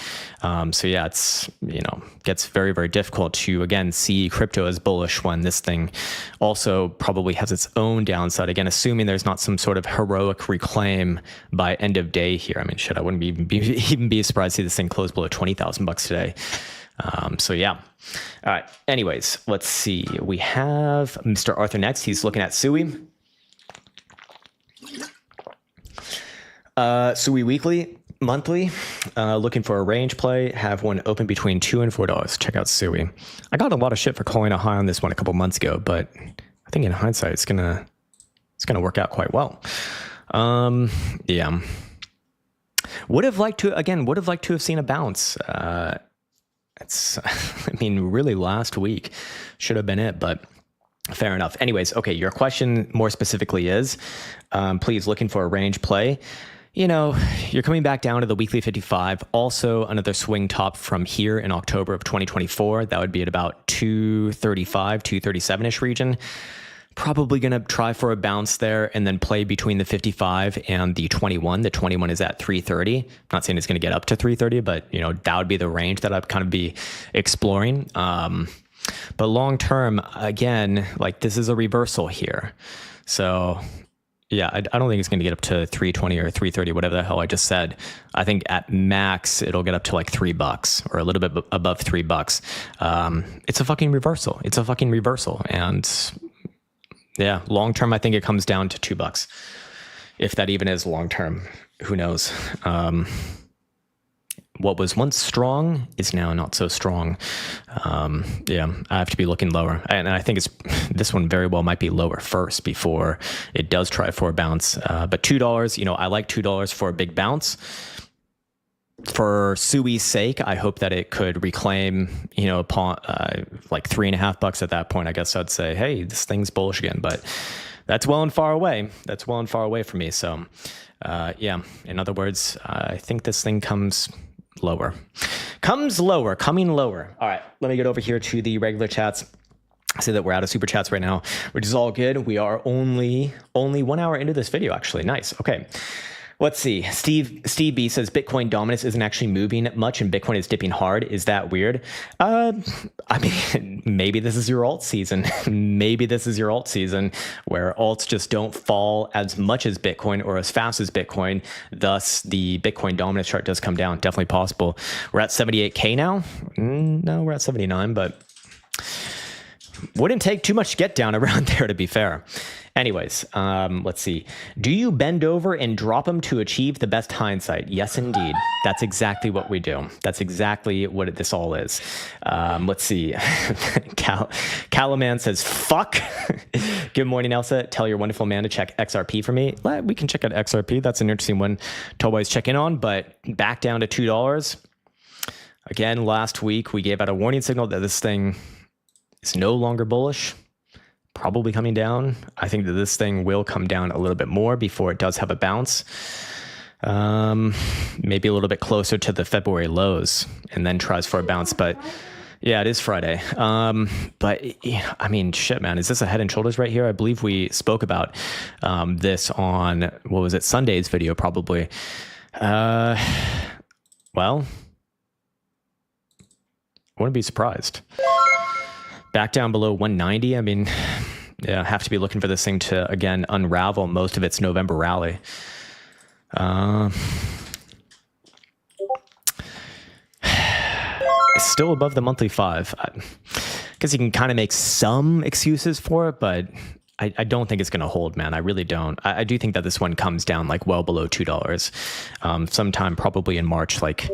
So yeah, it's, you know, gets very, very difficult to, again, see crypto as bullish when this thing also probably has its own downside. Again, assuming there's not some sort of heroic reclaim by end of day here. I mean, shit, I wouldn't even be surprised to see this thing close below $20,000 today. So yeah. All right. Anyways, let's see. We have Mr. Arthur next. He's looking at Sui. Sui weekly, monthly, looking for a range play, have one open between $2 and $4. Check out Sui. I got a lot of shit for calling a high on this one a couple months ago, but I think in hindsight, it's gonna work out quite well. Yeah. Would have liked to have seen a bounce. It's, I mean, really last week should have been it, but fair enough. Anyways, okay, your question more specifically is, please looking for a range play. You know, you're coming back down to the weekly 55. Also, another swing top from here in October of 2024. That would be at about 235, 237-ish region. Probably going to try for a bounce there and then play between the 55 and the 21. The 21 is at 330. I'm not saying it's going to get up to 330, but, you know, that would be the range that I'd kind of be exploring. But long term, again, like this is a reversal here. So yeah, I don't think it's going to get up to 320 or 330, whatever the hell I just said. I think at max, it'll get up to like $3 or a little bit above $3. It's a fucking reversal. It's a fucking reversal. And yeah, long term, I think it comes down to $2. If that even is long term, who knows? What was once strong is now not so strong. Yeah, I have to be looking lower. And I think this one very well might be lower first before it does try for a bounce. But $2, you know, I like $2 for a big bounce. For Sui's sake, I hope that it could reclaim, you know, upon like $3.50 at that point. I guess I'd say, hey, this thing's bullish again. But that's well and far away. That's well and far away from me. So yeah, in other words, I think this thing coming lower. All right, let me get over here to the regular chats. I say that we're out of super chats right now, which is all good. We are only 1 hour into this video, actually. Nice. Okay. Let's see. Steve B says Bitcoin dominance isn't actually moving much and Bitcoin is dipping hard. Is that weird? I mean, maybe this is your alt season. Maybe this is your alt season where alts just don't fall as much as Bitcoin or as fast as Bitcoin. Thus, the Bitcoin dominance chart does come down. Definitely possible. We're at 78K now. No, we're at 79, but wouldn't take too much to get down around there, to be fair. Anyways, let's see. Do you bend over and drop them to achieve the best hindsight? Yes, indeed. That's exactly what we do. That's exactly what this all is. Let's see. Calaman says, fuck. Good morning, Elsa. Tell your wonderful man to check XRP for me. We can check out XRP. That's an interesting one to always check in on, but back down to $2. Again, last week, we gave out a warning signal that this thing is no longer bullish. Probably coming down. I think that this thing will come down a little bit more before it does have a bounce. Maybe a little bit closer to the February lows and then tries for a bounce. But yeah, it is Friday. But I mean, shit, man, is this a head and shoulders right here? I believe we spoke about this on, what was it, Sunday's video probably. Well, I wouldn't be surprised. Back down below 190. I mean, yeah, have to be looking for this thing to, again, unravel most of its November rally. It's still above the monthly 5. Because you can kind of make some excuses for it, but I don't think it's going to hold, man. I really don't. I do think that this one comes down like well below $2 sometime probably in March, like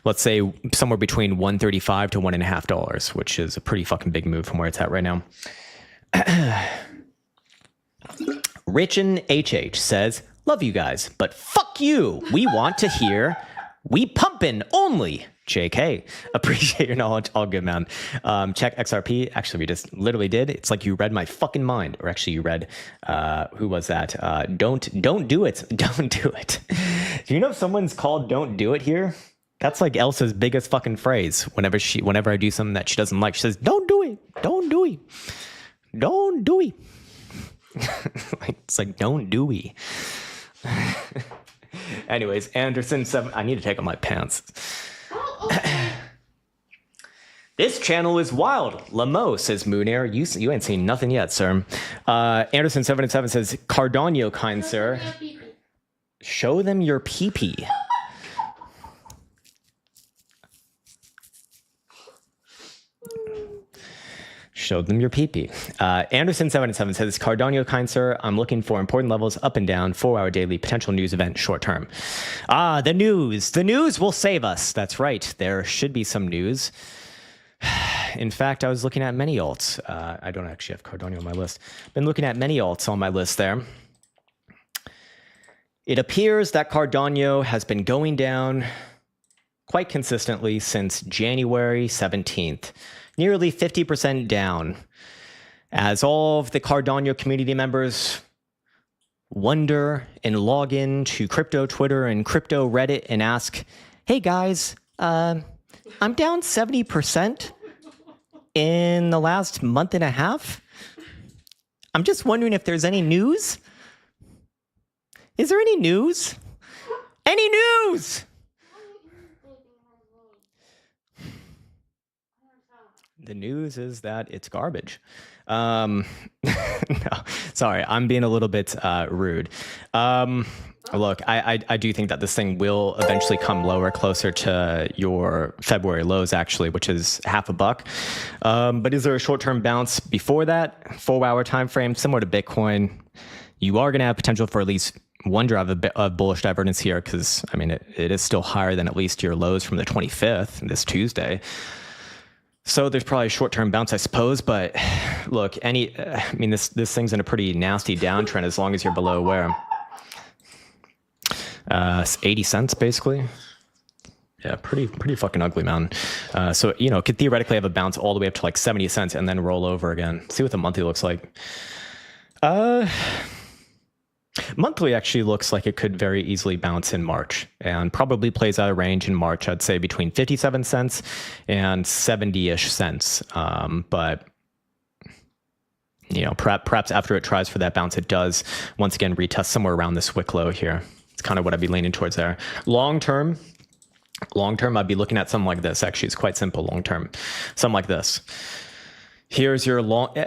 let's say somewhere between $1.35 to $1.50, which is a pretty fucking big move from where it's at right now. Richin HH says, love you guys, but fuck you. We want to hear we pumpin' only. JK, appreciate your knowledge. All good, man. Check XRP. Actually, we just literally did. It's like you read my fucking mind. Or actually, you read, who was that? Don't do it. Don't do it. Do you know if someone's called don't do it here? That's like Elsa's biggest fucking phrase. Whenever I do something that she doesn't like, she says, don't do it. Don't do it. Don't do it. It's like, don't do it. Anyways, Anderson 7. I need to take off my pants. This channel is wild. Lamo says Moonair. You ain't seen nothing yet, sir. Anderson 7 says Cardano, kind sir. Show them your pee-pee. Show them your pee-pee. Anderson 7 says Cardano, kind sir. I'm looking for important levels up and down, 4-hour daily potential news event short term. The news. The news will save us. That's right. There should be some news. In fact, I was looking at many alts. I don't actually have Cardano on my list. Been looking at many alts on my list there. It appears that Cardano has been going down quite consistently since January 17th. Nearly 50% down. As all of the Cardano community members wonder and log in to crypto Twitter and crypto Reddit and ask, hey guys, I'm down 70% in the last month and a half. I'm just wondering if there's any news. Is there any news? Any news? The news is that it's garbage. No, sorry, I'm being a little bit rude. Look, I do think that this thing will eventually come lower, closer to your February lows, actually, which is $0.50. But is there a short-term bounce before that? 4-hour time frame, similar to Bitcoin. You are going to have potential for at least one drive of bullish divergence here, because, I mean, it is still higher than at least your lows from the 25th, this Tuesday. So there's probably a short-term bounce, I suppose. But look, I mean, this thing's in a pretty nasty downtrend as long as you're below where? 80 cents, basically. Yeah, pretty fucking ugly, man. So, you know, it could theoretically have a bounce all the way up to like 70 cents and then roll over again. See what the monthly looks like. Monthly actually looks like it could very easily bounce in March and probably plays out of range in March, I'd say between 57 cents and 70-ish cents. But, you know, perhaps after it tries for that bounce, it does once again retest somewhere around this wick low here. It's kind of what I'd be leaning towards there. Long term, I'd be looking at something like this. Actually, it's quite simple. Long term, something like this. Here's your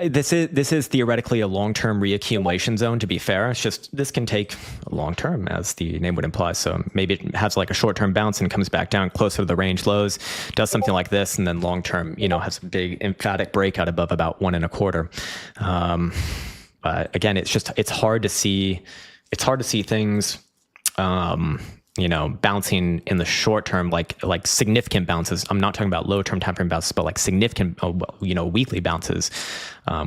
this is theoretically a long-term reaccumulation zone, to be fair. It's just, this can take a long term, as the name would imply. So maybe it has like a short-term bounce and comes back down closer to the range lows, does something like this, and then long-term, you know, has a big emphatic breakout above about 1.25. But again, it's hard to see things, you know, bouncing in the short term, like significant bounces. I'm not talking about low term time frame bounces, but like significant, you know, weekly bounces,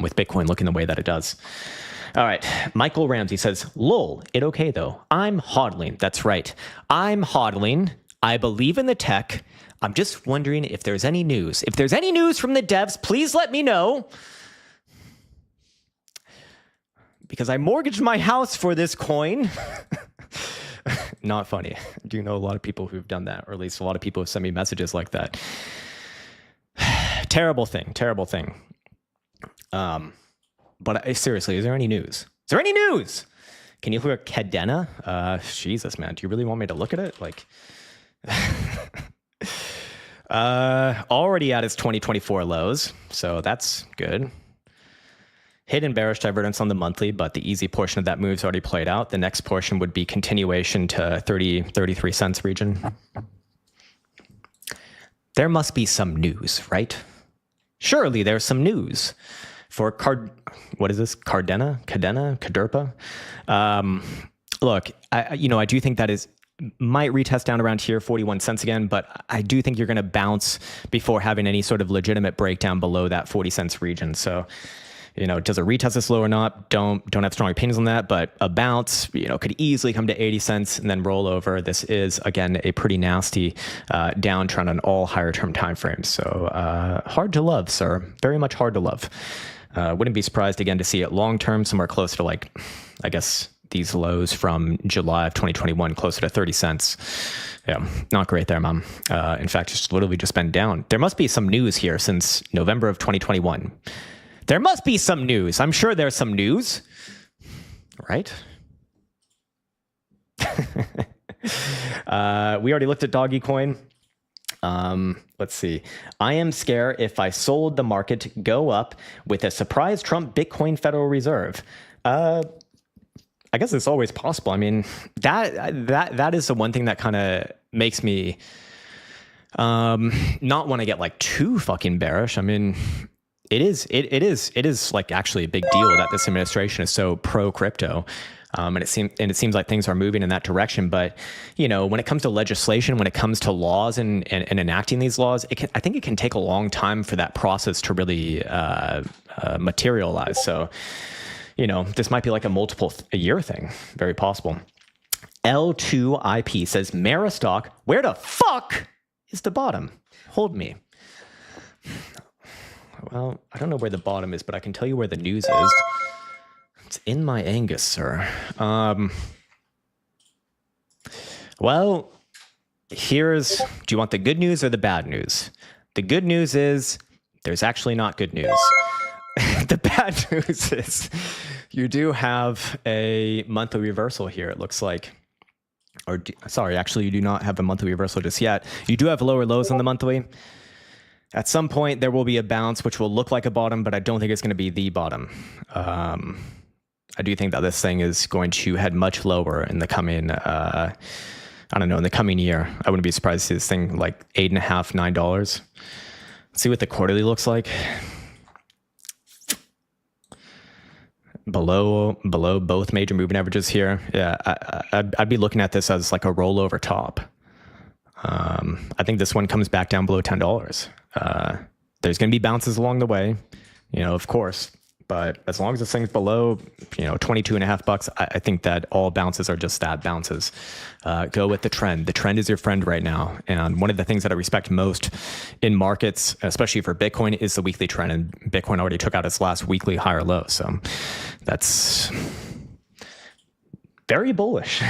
with Bitcoin looking the way that it does. All right. Michael Ramsey says, lol, it okay though. I'm hodling. That's right. I'm hodling. I believe in the tech. I'm just wondering if there's any news. If there's any news from the devs, please let me know. Because I mortgaged my house for this coin. Not funny. I do know a lot of people who've done that, or at least a lot of people have sent me messages like that. Terrible thing. But seriously, is there any news? Is there any news? Can you look at Cadena? Jesus, man. Do you really want me to look at it? Like, already at its 2024 lows, so that's good. Hidden bearish divergence on the monthly, but the easy portion of that move's already played out. The next portion would be continuation to 33 cents region. There must be some news, right? Surely there's some news. for what is this? Caderpa. Look, I do think that might retest down around here, 41 cents again, but I do think you're going to bounce before having any sort of legitimate breakdown below that 40 cents region. So, does it retest this low or not? Don't have strong opinions on that, but a bounce, could easily come to 80 cents and then roll over. This is, again, a pretty nasty downtrend on all higher term timeframes. So hard to love, sir. Very much hard to love. Wouldn't be surprised again to see it long term somewhere close to I guess, these lows from July of 2021, closer to 30 cents. Yeah, not great there, Mom. In fact, it's literally just been down. There must be some news here since November of 2021. There must be some news. I'm sure there's some news, right? We already looked at Doggy Coin. Let's see. I am scared if I sold the market to go up with a surprise Trump Bitcoin Federal Reserve. I guess it's always possible. I mean, that is the one thing that kind of makes me not want to get too fucking bearish. I mean, it is actually a big deal that this administration is so pro crypto. And it seems like things are moving in that direction. But, when it comes to legislation, when it comes to laws and enacting these laws, I think it can take a long time for that process to really materialize. So, this might be a multiple year thing. Very possible. L2IP says, Mara stock, where the fuck is the bottom? Hold me. Well, I don't know where the bottom is, but I can tell you where the news is. It's in my Angus, sir. Well, do you want the good news or the bad news? The good news is there's actually not good news. The bad news is you do have a monthly reversal here, it looks like. Actually, you do not have a monthly reversal just yet. You do have lower lows on the monthly. At some point, there will be a bounce, which will look like a bottom, but I don't think it's going to be the bottom. I do think that this thing is going to head much lower in the coming, in the coming year. I wouldn't be surprised to see this thing $8.5, $9. Let's see what the quarterly looks like. Below both major moving averages here. Yeah, I'd be looking at this as a rollover top. I think this one comes back down below $10. There's going to be bounces along the way, of course, but as long as this thing's below, $22.50, I think that all bounces are just that, bounces. Go with the trend. The trend is your friend right now. And one of the things that I respect most in markets, especially for Bitcoin, is the weekly trend. And Bitcoin already took out its last weekly higher low. So that's very bullish.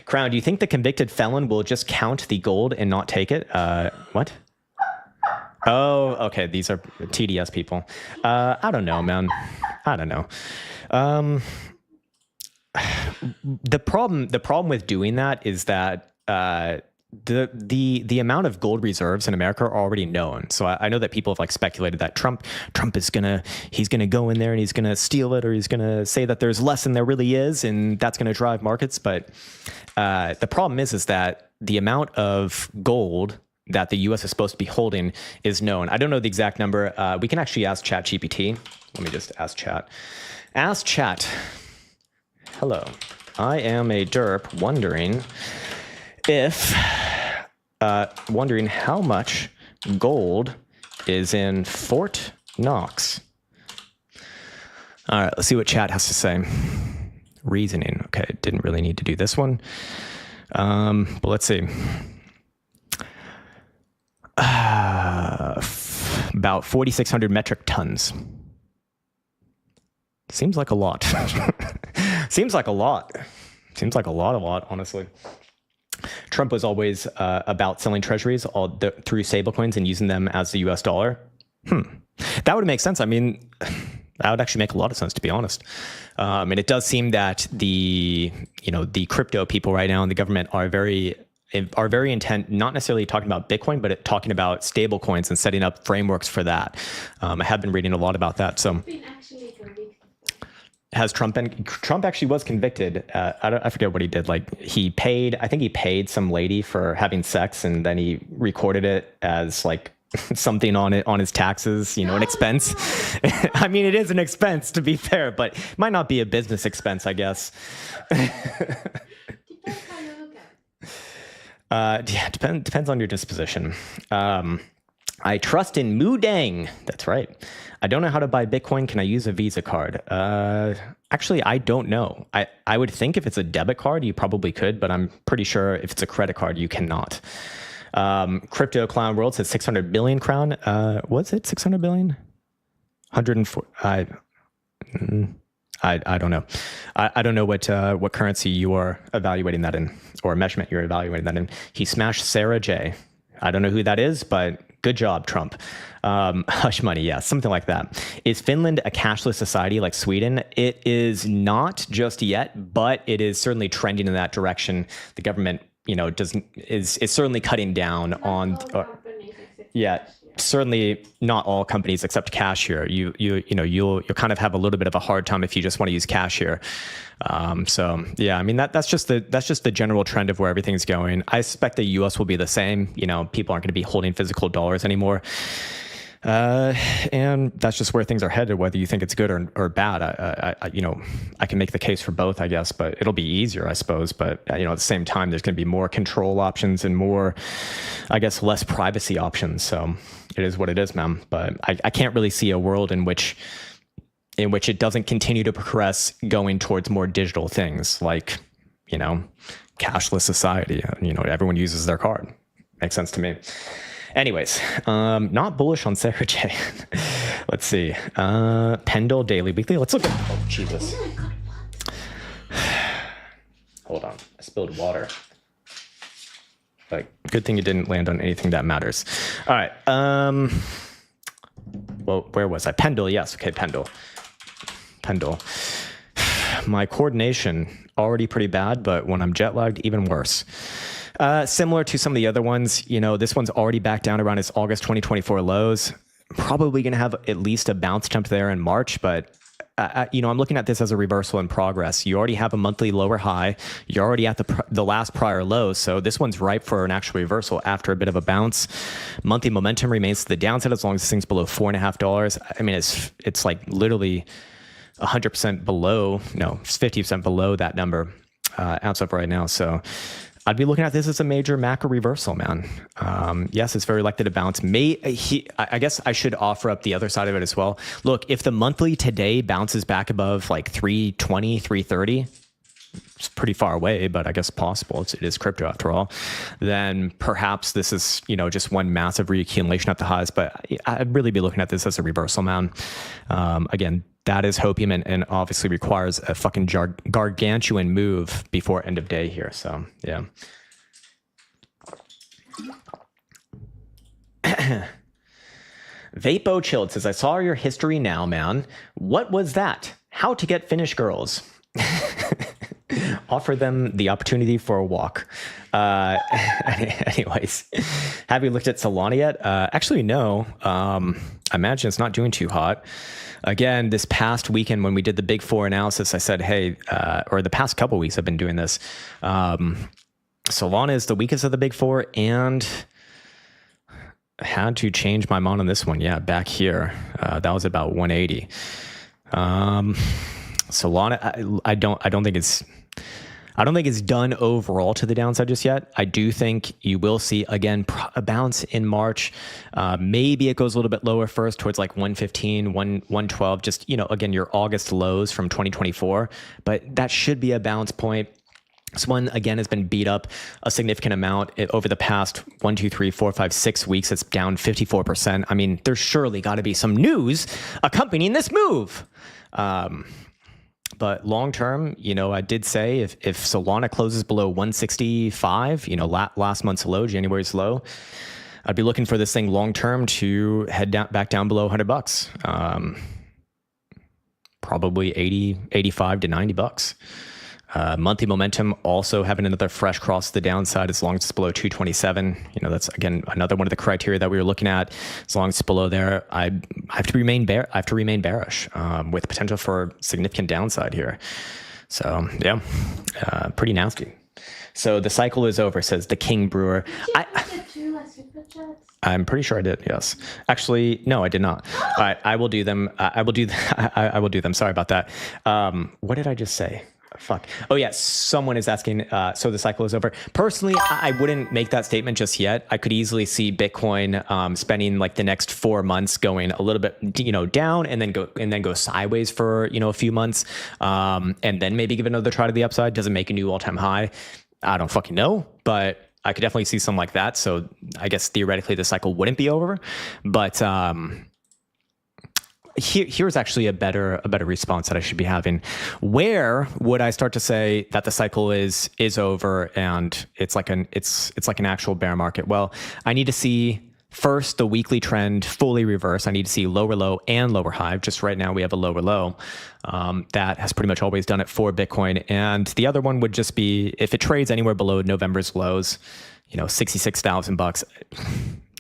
Krown, do you think the convicted felon will just count the gold and not take it? What? Oh, okay. These are TDS people. I don't know, man. I don't know. The problem with doing that is that the amount of gold reserves in America are already known. So I know that people have speculated that Trump is he's gonna go in there and he's gonna steal it, or he's gonna say that there's less than there really is, and that's gonna drive markets. But the problem is that the amount of gold that the U.S. is supposed to be holding is known. I don't know the exact number. We can actually ask ChatGPT. Let me just ask Chat. Ask Chat. Hello, I am a derp wondering how much gold is in Fort Knox. All right, let's see what Chat has to say. Reasoning. Okay, didn't really need to do this one. But let's see. About 4,600 metric tons. Seems like a lot. Seems like a lot, honestly. Trump was always about selling treasuries through stablecoins and using them as the US dollar. That would make sense. I mean, that would actually make a lot of sense, to be honest. And it does seem that the crypto people right now in the government are very intent, not necessarily talking about Bitcoin, but talking about stable coins and setting up frameworks for that. I have been reading a lot about that. So has Trump actually was convicted. I forget what he did. I think he paid some lady for having sex, and then he recorded it as something on it, on his taxes, you know, an expense. I mean, it is an expense to be fair, but it might not be a business expense, I guess. Yeah, depends on your disposition. I trust in Mudang. That's right. I don't know how to buy Bitcoin. Can I use a Visa card? Actually, I don't know. I would think if it's a debit card, you probably could, but I'm pretty sure if it's a credit card, you cannot. Crypto Clown World says 600 billion crown. Was it 600 billion? 104. I don't know. I don't know what currency you are evaluating that in, or measurement you're evaluating that in. He smashed Sarah J. I don't know who that is, but good job, Trump. Hush money, yeah, something like that. Is Finland a cashless society like Sweden? It is not just yet, but it is certainly trending in that direction. The government, you know, is certainly cutting down on. Yeah. Certainly not all companies accept cash here. You'll kind of have a little bit of a hard time if you just want to use cash here. So yeah, I mean that's just the general trend of where everything's going. I suspect the U.S. will be the same. You know, people aren't going to be holding physical dollars anymore. And that's just where things are headed, whether you think it's good or bad. I can make the case for both, I guess, but it'll be easier, I suppose. But, you know, at the same time, there's going to be more control options and more, I guess, less privacy options. So it is what it is, man. But I can't really see a world in which it doesn't continue to progress going towards more digital things like, you know, cashless society. You know, everyone uses their card. Makes sense to me. Anyways, not bullish on Sarah J. Let's see. Pendle Daily Weekly. Let's look at. Oh, Jesus. Hold on. I spilled water. Like, good thing you didn't land on anything that matters. All right. Well, where was I? Pendle. Yes. Okay. Pendle. My coordination already pretty bad, but when I'm jet lagged, even worse. Similar to some of the other ones, you know, this one's already back down around its August 2024 lows. Probably going to have at least a bounce attempt there in March, but you know, I'm looking at this as a reversal in progress. You already have a monthly lower high. You're already at the last prior low, so this one's ripe for an actual reversal after a bit of a bounce. Monthly momentum remains to the downside as long as this thing's below $4.50. I mean, it's like literally 100% below. No, it's 50% below that number as of right now. So I'd be looking at this as a major macro reversal, man. Yes, it's very likely to bounce. I guess I should offer up the other side of it as well. Look, if the monthly today bounces back above like 320, 330, it's pretty far away, but I guess possible. It is crypto after all. Then perhaps this is, you know, just one massive reaccumulation at the highs. But I'd really be looking at this as a reversal, man. Again, that is hopium and obviously requires a fucking gargantuan move before end of day here. So yeah. Vapo Chilled says, I saw your history now, man. What was that? How to get Finnish girls. Offer them the opportunity for a walk. Anyways, have you looked at Solana yet? Actually, no. I imagine it's not doing too hot. Again, this past weekend when we did the Big Four analysis, I said, hey, or the past couple weeks I've been doing this. Solana is the weakest of the Big Four, and I had to change my mind on this one. Yeah, back here. That was about 180. Solana, I don't think it's done overall to the downside just yet. I do think you will see, again, a bounce in March. Maybe it goes a little bit lower first towards like 115, 112, just, you know, again, your August lows from 2024, but that should be a bounce point. This one, again, has been beat up a significant amount over the past 1, 2, 3, 4, 5, 6 weeks. It's down 54%. I mean, there's surely got to be some news accompanying this move. But long term, you know, I did say if Solana closes below 165, you know, last month's low, January's low, I'd be looking for this thing long term to head back down below $100. Probably 85 to $90. Monthly momentum also having another fresh cross to the downside as long as it's below 227. You know, that's again another one of the criteria that we were looking at. As long as it's below there, I have to remain bearish with potential for significant downside here. So yeah, pretty nasty. So the cycle is over, says the King Brewer. I'm pretty sure I did. Yes. Actually, no, I did not. All right, I will do them. I will do. I will do them. Sorry about that. What did I just say? Fuck. Oh yeah. Someone is asking. So the cycle is over. Personally, I wouldn't make that statement just yet. I could easily see Bitcoin spending like the next 4 months going a little bit, down, and then go sideways for a few months, and then maybe give another try to the upside. Doesn't make a new all-time high. I don't fucking know, but I could definitely see something like that. So I guess theoretically the cycle wouldn't be over, but here's actually a better response that I should be having. Where would I start to say that the cycle is over and it's like an actual bear market? Well, I need to see first the weekly trend fully reverse. I need to see lower low and lower high. Just right now we have a lower low. That has pretty much always done it for Bitcoin. And the other one would just be if it trades anywhere below November's lows, $66,000.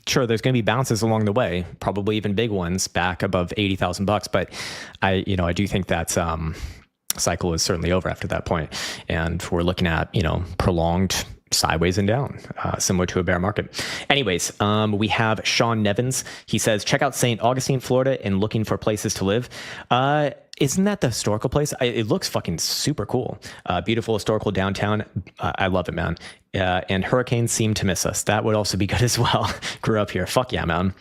Sure, there's going to be bounces along the way, probably even big ones back above $80,000. But I do think that cycle is certainly over after that point, and we're looking at prolonged sideways and down, similar to a bear market. Anyways, we have Sean Nevins. He says, check out St. Augustine, Florida, and looking for places to live. Isn't that the historical place? It looks fucking super cool. Beautiful historical downtown. I love it, man. And hurricanes seem to miss us. That would also be good as well. Grew up here. Fuck yeah, man.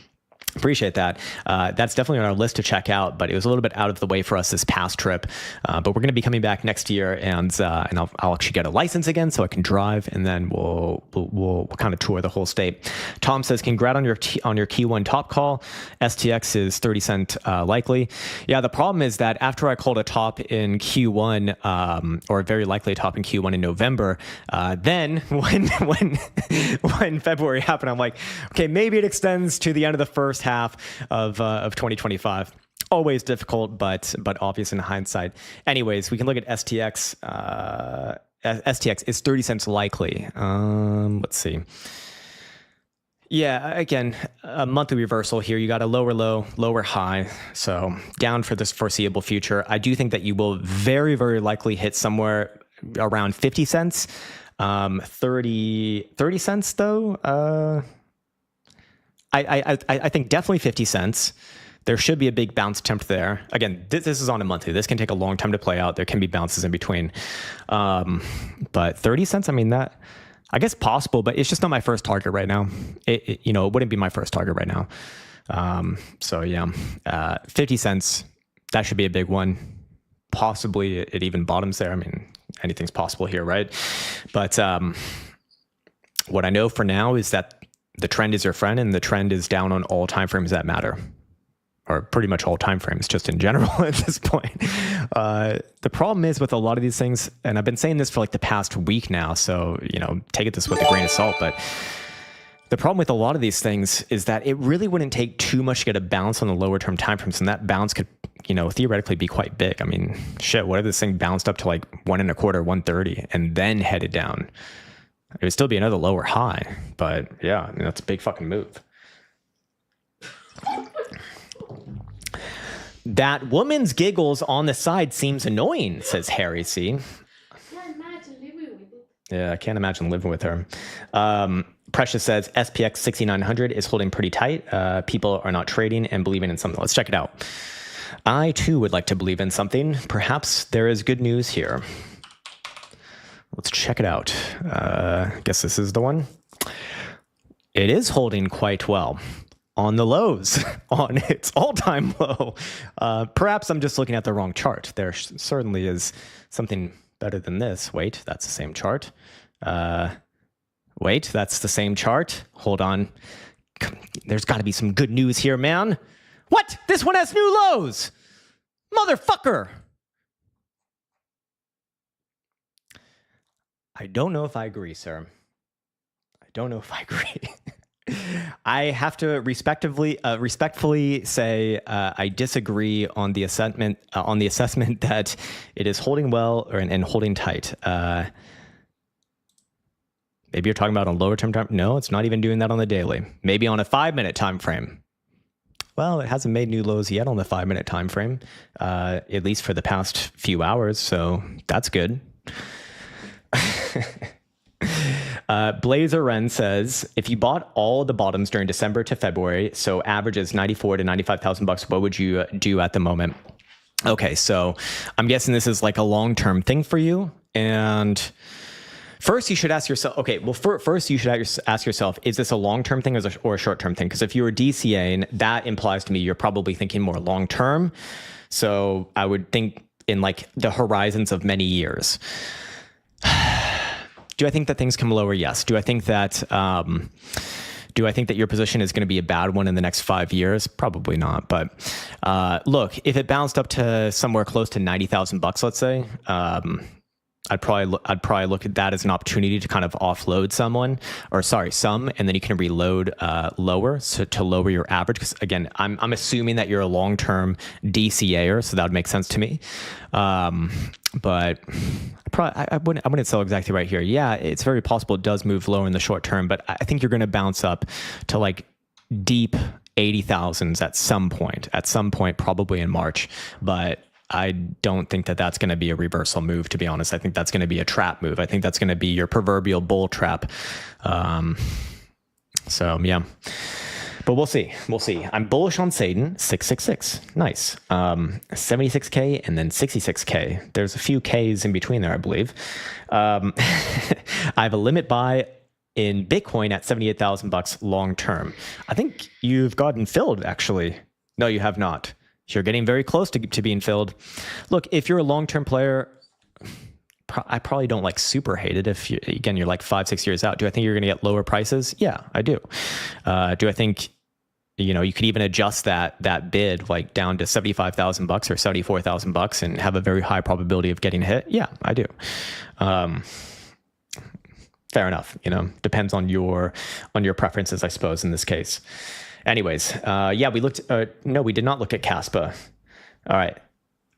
Appreciate that. That's definitely on our list to check out, but it was a little bit out of the way for us this past trip. But we're going to be coming back next year, and I'll actually get a license again so I can drive, and then we'll kind of tour the whole state. Tom says, "Congrats on your Q1 top call. STX is 30 cent likely." Yeah, the problem is that after I called a top in Q1, or very likely a top in Q1 in November, then when February happened, I'm like, okay, maybe it extends to the end of the first half of 2025. Always difficult, but obvious in hindsight. Anyways, we can look at STX. STX is 30 cents likely. Let's see. Yeah, again, a monthly reversal here. You got a lower low, lower high. So down for this foreseeable future. I do think that you will very, very likely hit somewhere around 50 cents. 30 cents though. I think definitely 50 cents. There should be a big bounce attempt there. Again, this is on a monthly. This can take a long time to play out. There can be bounces in between. But 30 cents, I mean, that, I guess possible, but it's just not my first target right now. It wouldn't be my first target right now. So yeah, 50 cents, that should be a big one. Possibly it even bottoms there. I mean, anything's possible here, right? But what I know for now is that the trend is your friend, and the trend is down on all timeframes that matter, or pretty much all timeframes, just in general at this point. The problem is with a lot of these things, and I've been saying this for like the past week now, so take this with a grain of salt. But the problem with a lot of these things is that it really wouldn't take too much to get a bounce on the lower term timeframes, and that bounce could, theoretically be quite big. I mean, shit, what if this thing bounced up to like 1.25, 130, and then headed down? It would still be another lower high, but yeah, I mean, that's a big fucking move. That woman's giggles on the side seems annoying, says Harry C. Yeah, I can't imagine living with her. Precious says SPX 6900 is holding pretty tight. People are not trading and believing in something. Let's check it out. I too would like to believe in something. Perhaps there is good news here. Let's check it out. I guess this is the one. It is holding quite well on the lows, on its all-time low. Perhaps I'm just looking at the wrong chart. There certainly is something better than this. Wait, that's the same chart. Wait, that's the same chart. Hold on. There's got to be some good news here, man. What? This one has new lows. Motherfucker. I don't know if I agree, sir. I don't know if I agree. I have to respectfully say I disagree on the assessment that it is holding well and holding tight. Maybe you're talking about on lower term time. No, it's not even doing that on the daily. Maybe on a 5-minute time frame. Well, it hasn't made new lows yet on the 5-minute time frame, at least for the past few hours. So that's good. Blazer Wren says, if you bought all the bottoms during December to February, so averages 94 to 95,000 bucks, what would you do at the moment? Okay, so I'm guessing this is like a long-term thing for you. And first you should ask yourself, okay, well, first you should ask yourself, is this a long-term thing or a short-term thing? Because if you were DCAing, that implies to me you're probably thinking more long-term. So I would think in like the horizons of many years. Do I think that things come lower? Yes. Do I think that your position is going to be a bad one in the next 5 years? Probably not. But look, if it bounced up to somewhere close to 90,000 bucks, let's say, I'd probably look at that as an opportunity to kind of offload some, and then you can reload lower, so to lower your average. Because again, I'm assuming that you're a long-term DCAer, so that would make sense to me. But I wouldn't sell exactly right here. Yeah, it's very possible it does move lower in the short term, but I think you're going to bounce up to like deep 80,000s at some point, probably in March. But I don't think that that's going to be a reversal move, to be honest. I think that's going to be a trap move. I think that's going to be your proverbial bull trap. So yeah, but we'll see. I'm bullish on Satan, 666. Nice. 76K and then 66K. There's a few Ks in between there, I believe. I have a limit buy in Bitcoin at 78,000 bucks long term. I think you've gotten filled, actually. No, you have not. You're getting very close to being filled. Look, if you're a long-term player, I probably don't like super hate it. If you're like 5-6 years out, do I think you're going to get lower prices? Yeah, I do. Do I think, you could even adjust that bid like down to 75,000 bucks or 74,000 bucks and have a very high probability of getting hit? Yeah, I do. Fair enough. Depends on your preferences, I suppose, in this case. Anyways, yeah, we looked. No, we did not look at Caspa. All right.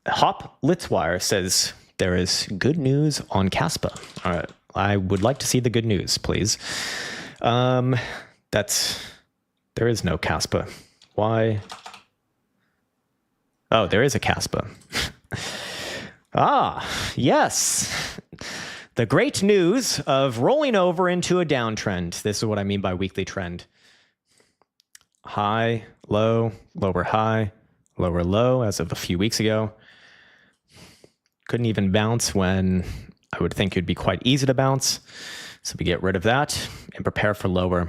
Hop Litzwire says there is good news on Caspa. All right. I would like to see the good news, please. There is no Caspa. Why? Oh, there is a Caspa. Yes. The great news of rolling over into a downtrend. This is what I mean by weekly trend. High, low, lower high, lower low as of a few weeks ago. Couldn't even bounce when I would think it would be quite easy to bounce. So we get rid of that and prepare for lower.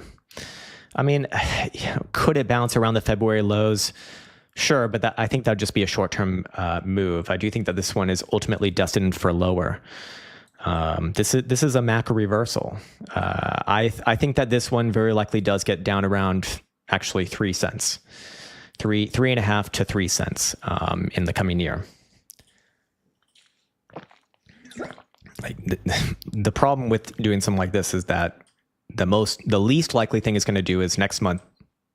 I mean, could it bounce around the February lows? Sure, but I think that would just be a short-term move. I do think that this one is ultimately destined for lower. This is a macro reversal. I think that this one very likely does get down around actually 3 cents, 3.5 to 3 cents in the coming year. Like the problem with doing something like this is that the least likely thing it's going to do is next month,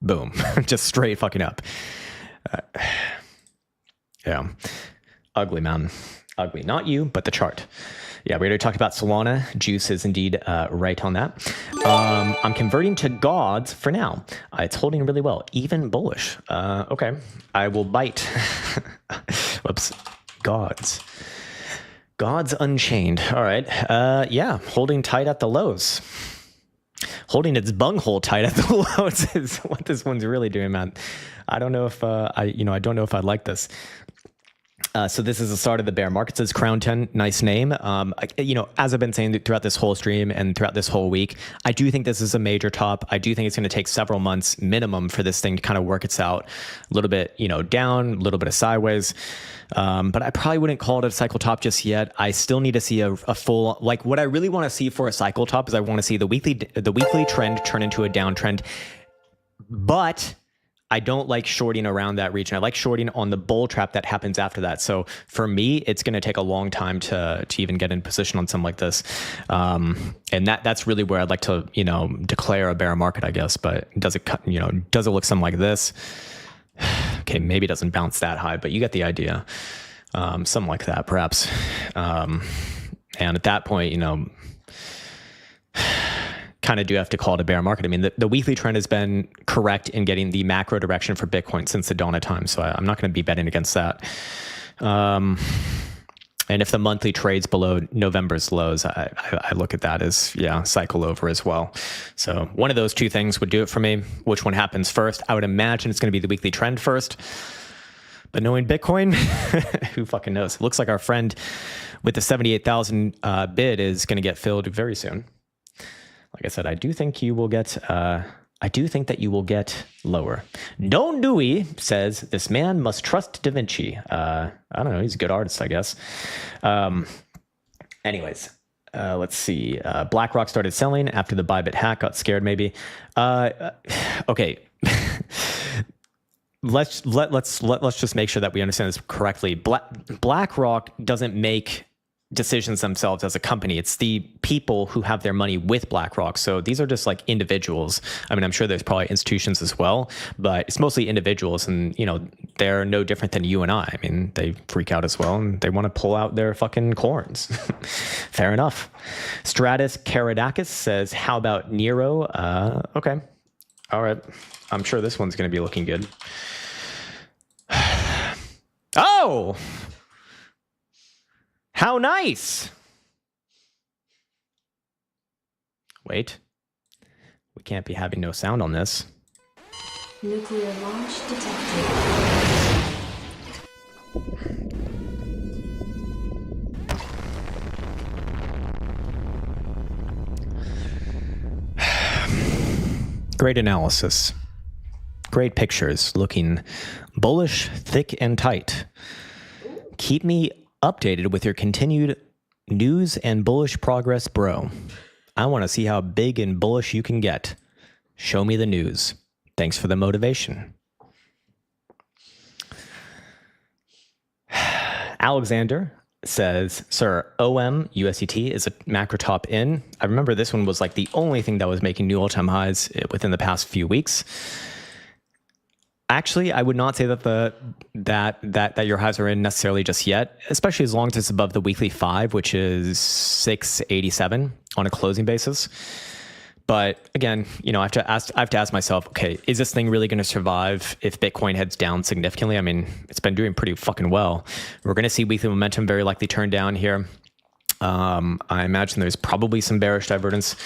boom, just straight fucking up. Yeah, ugly, man, ugly. Not you, but the chart. Yeah, we already talked about Solana. Juice is indeed right on that. I'm converting to gods for now. It's holding really well, even bullish. Okay, I will bite. Whoops, gods. Gods Unchained. All right. Yeah, holding tight at the lows. Holding its bunghole tight at the lows is what this one's really doing, man. I don't know if I don't know if I like this. So this is the start of the bear market. It says Krown 10, nice name. As I've been saying throughout this whole stream and throughout this whole week, I do think this is a major top. I do think it's going to take several months minimum for this thing to kind of work its out a little bit, down, a little bit of sideways. But I probably wouldn't call it a cycle top just yet. I still need to see a full, like what I really want to see for a cycle top is I want to see the weekly trend turn into a downtrend. But I don't like shorting around that region. I like shorting on the bull trap that happens after that. So for me, it's going to take a long time to even get in position on something like this. And that's really where I'd like to, declare a bear market, I guess. But does it look something like this? Okay, maybe it doesn't bounce that high, but you get the idea. Something like that, perhaps. And at that point, kind of do have to call it a bear market. I mean, the weekly trend has been correct in getting the macro direction for Bitcoin since the dawn of time. So I'm not going to be betting against that. And if the monthly trades below November's lows, I look at that as, cycle over as well. So one of those two things would do it for me. Which one happens first? I would imagine it's going to be the weekly trend first. But knowing Bitcoin, who fucking knows? It looks like our friend with the 78,000 bid is going to get filled very soon. Like I said, I do think you will get... I do think that you will get lower. Don Dewey says, this man must trust Da Vinci. I don't know. He's a good artist, I guess. Anyways, let's see. BlackRock started selling after the Bybit hack. Got scared, maybe. Okay. Let's just make sure that we understand this correctly. BlackRock doesn't make decisions themselves as a company. It's the people who have their money with BlackRock. So these are just like individuals. I mean, I'm sure there's probably institutions as well, but it's mostly individuals, and they're no different than you and I. I mean, they freak out as well, and they want to pull out their fucking corns. Fair enough. Stratus Karadakis says, how about Nero? Okay. All right. I'm sure this one's going to be looking good. Oh! How nice! Wait. We can't be having no sound on this. Nuclear launch detected. Great analysis. Great pictures, looking bullish, thick, and tight. Keep me updated with your continued news and bullish progress, bro. I want to see how big and bullish you can get. Show me the news. Thanks for the motivation. Alexander says, sir, OM USDT is a macro top in. I remember this one was like the only thing that was making new all-time highs within the past few weeks. Actually, I would not say that that your highs are in necessarily just yet, especially as long as it's above the weekly 5, which is 687 on a closing basis. But again, I have to ask myself, okay, is this thing really going to survive if Bitcoin heads down significantly? I mean, it's been doing pretty fucking well. We're going to see weekly momentum very likely turn down here. I imagine there's probably some bearish divergence.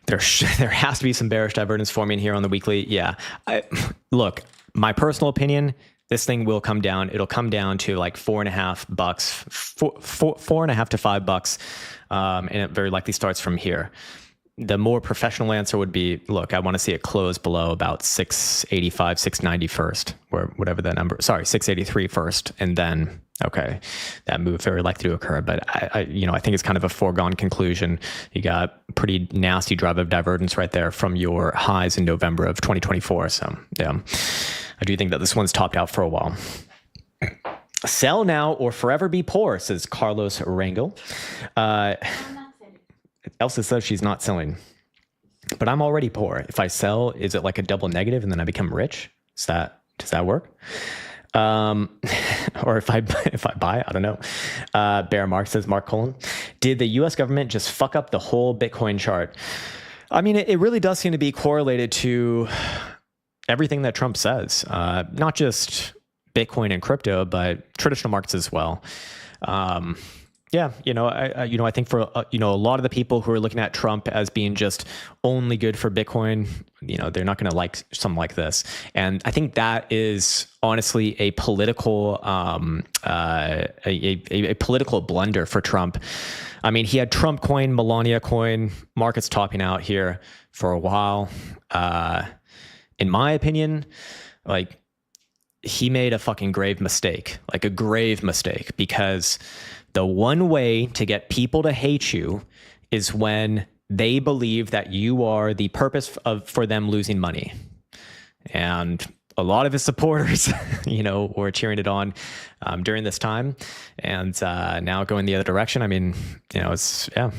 There has to be some bearish divergence forming here on the weekly. Yeah. Look, my personal opinion, this thing will come down. It'll come down to like $4.5, $4.5 to $5, and it very likely starts from here. The more professional answer would be, look, I want to see it close below about 685, 690 first, or whatever that number. Sorry, 683 first, and then okay, that move very likely to occur. But I think it's kind of a foregone conclusion. You got pretty nasty drive of divergence right there from your highs in November of 2024. So yeah, I do think that this one's topped out for a while. Sell now or forever be poor, says Carlos Rangel. Elsa says she's not selling, but I'm already poor. If I sell, is it like a double negative and then I become rich? Does that work? Or if I buy, I don't know. Bear Mark says, Mark Cullen, did the US government just fuck up the whole Bitcoin chart? I mean, it really does seem to be correlated to everything that Trump says, not just Bitcoin and crypto, but traditional markets as well. Yeah, I think for a lot of the people who are looking at Trump as being just only good for Bitcoin, they're not going to like something like this. And I think that is honestly a political a political blunder for Trump. I mean, he had Trump coin, Melania coin, markets topping out here for a while. In my opinion, like, he made a fucking grave mistake, because the one way to get people to hate you is when they believe that you are the purpose for them losing money. And a lot of his supporters, were cheering it on during this time. And now going the other direction, I mean, I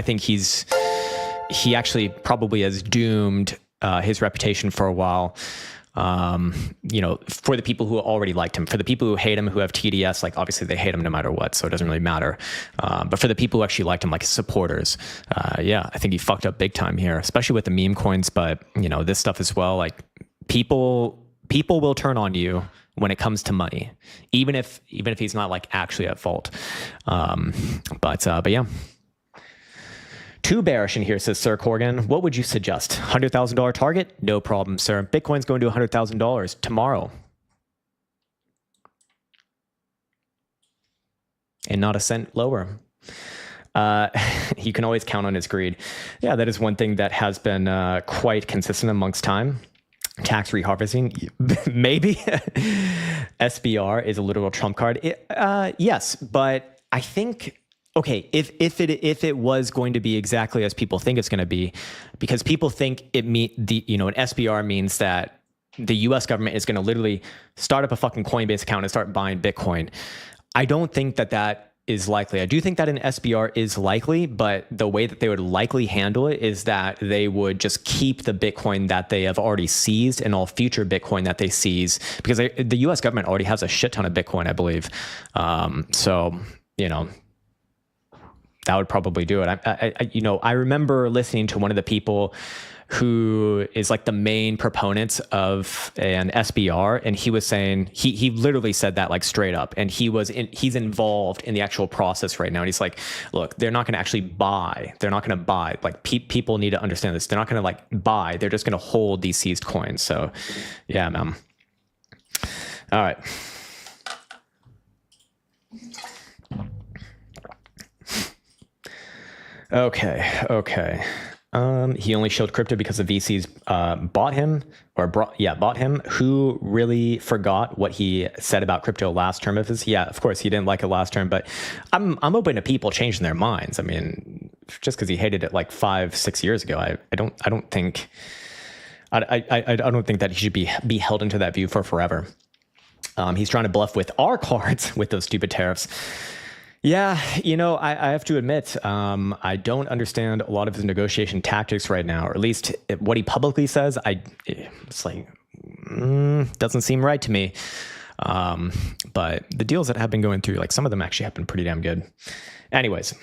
think he actually probably has doomed his reputation for a while. For the people who already liked him, for the people who hate him, who have TDS, like obviously they hate him no matter what, so it doesn't really matter. But for the people who actually liked him, like his supporters, I think he fucked up big time here, especially with the meme coins. But this stuff as well, like people will turn on you when it comes to money, even if he's not like actually at fault. But yeah. Too bearish in here, says Sir Corgan. What would you suggest? $100,000 target? No problem, sir. Bitcoin's going to $100,000 tomorrow. And not a cent lower. You can always count on his greed. Yeah, that is one thing that has been quite consistent amongst time. Tax reharvesting, maybe. SBR is a literal trump card. Yes, but I think... Okay, if it was going to be exactly as people think it's going to be, because people think an SBR means that the U.S. government is going to literally start up a fucking Coinbase account and start buying Bitcoin. I don't think that is likely. I do think that an SBR is likely, but the way that they would likely handle it is that they would just keep the Bitcoin that they have already seized and all future Bitcoin that they seize, because the U.S. government already has a shit ton of Bitcoin, I believe. So, that would probably do it. I remember listening to one of the people who is like the main proponents of an SBR, and he was saying he literally said that like straight up, and he's involved in the actual process right now, and he's like, look, they're not going to actually buy. They're not going to buy. Like people need to understand this. They're not going to like buy. They're just going to hold these seized coins. So, yeah, man. All right. Okay. He only showed crypto because the VCs bought him. Who really forgot what he said about crypto last term of his? Yeah, of course he didn't like it last term, but I'm open to people changing their minds. I mean, just because he hated it like 5-6 years ago, I don't think that he should be held into that view for forever. He's trying to bluff with our cards with those stupid tariffs. Yeah, I have to admit, I don't understand a lot of his negotiation tactics right now, or at least what he publicly says. It's like, doesn't seem right to me. But the deals that have been going through, like some of them actually have been pretty damn good. Anyways,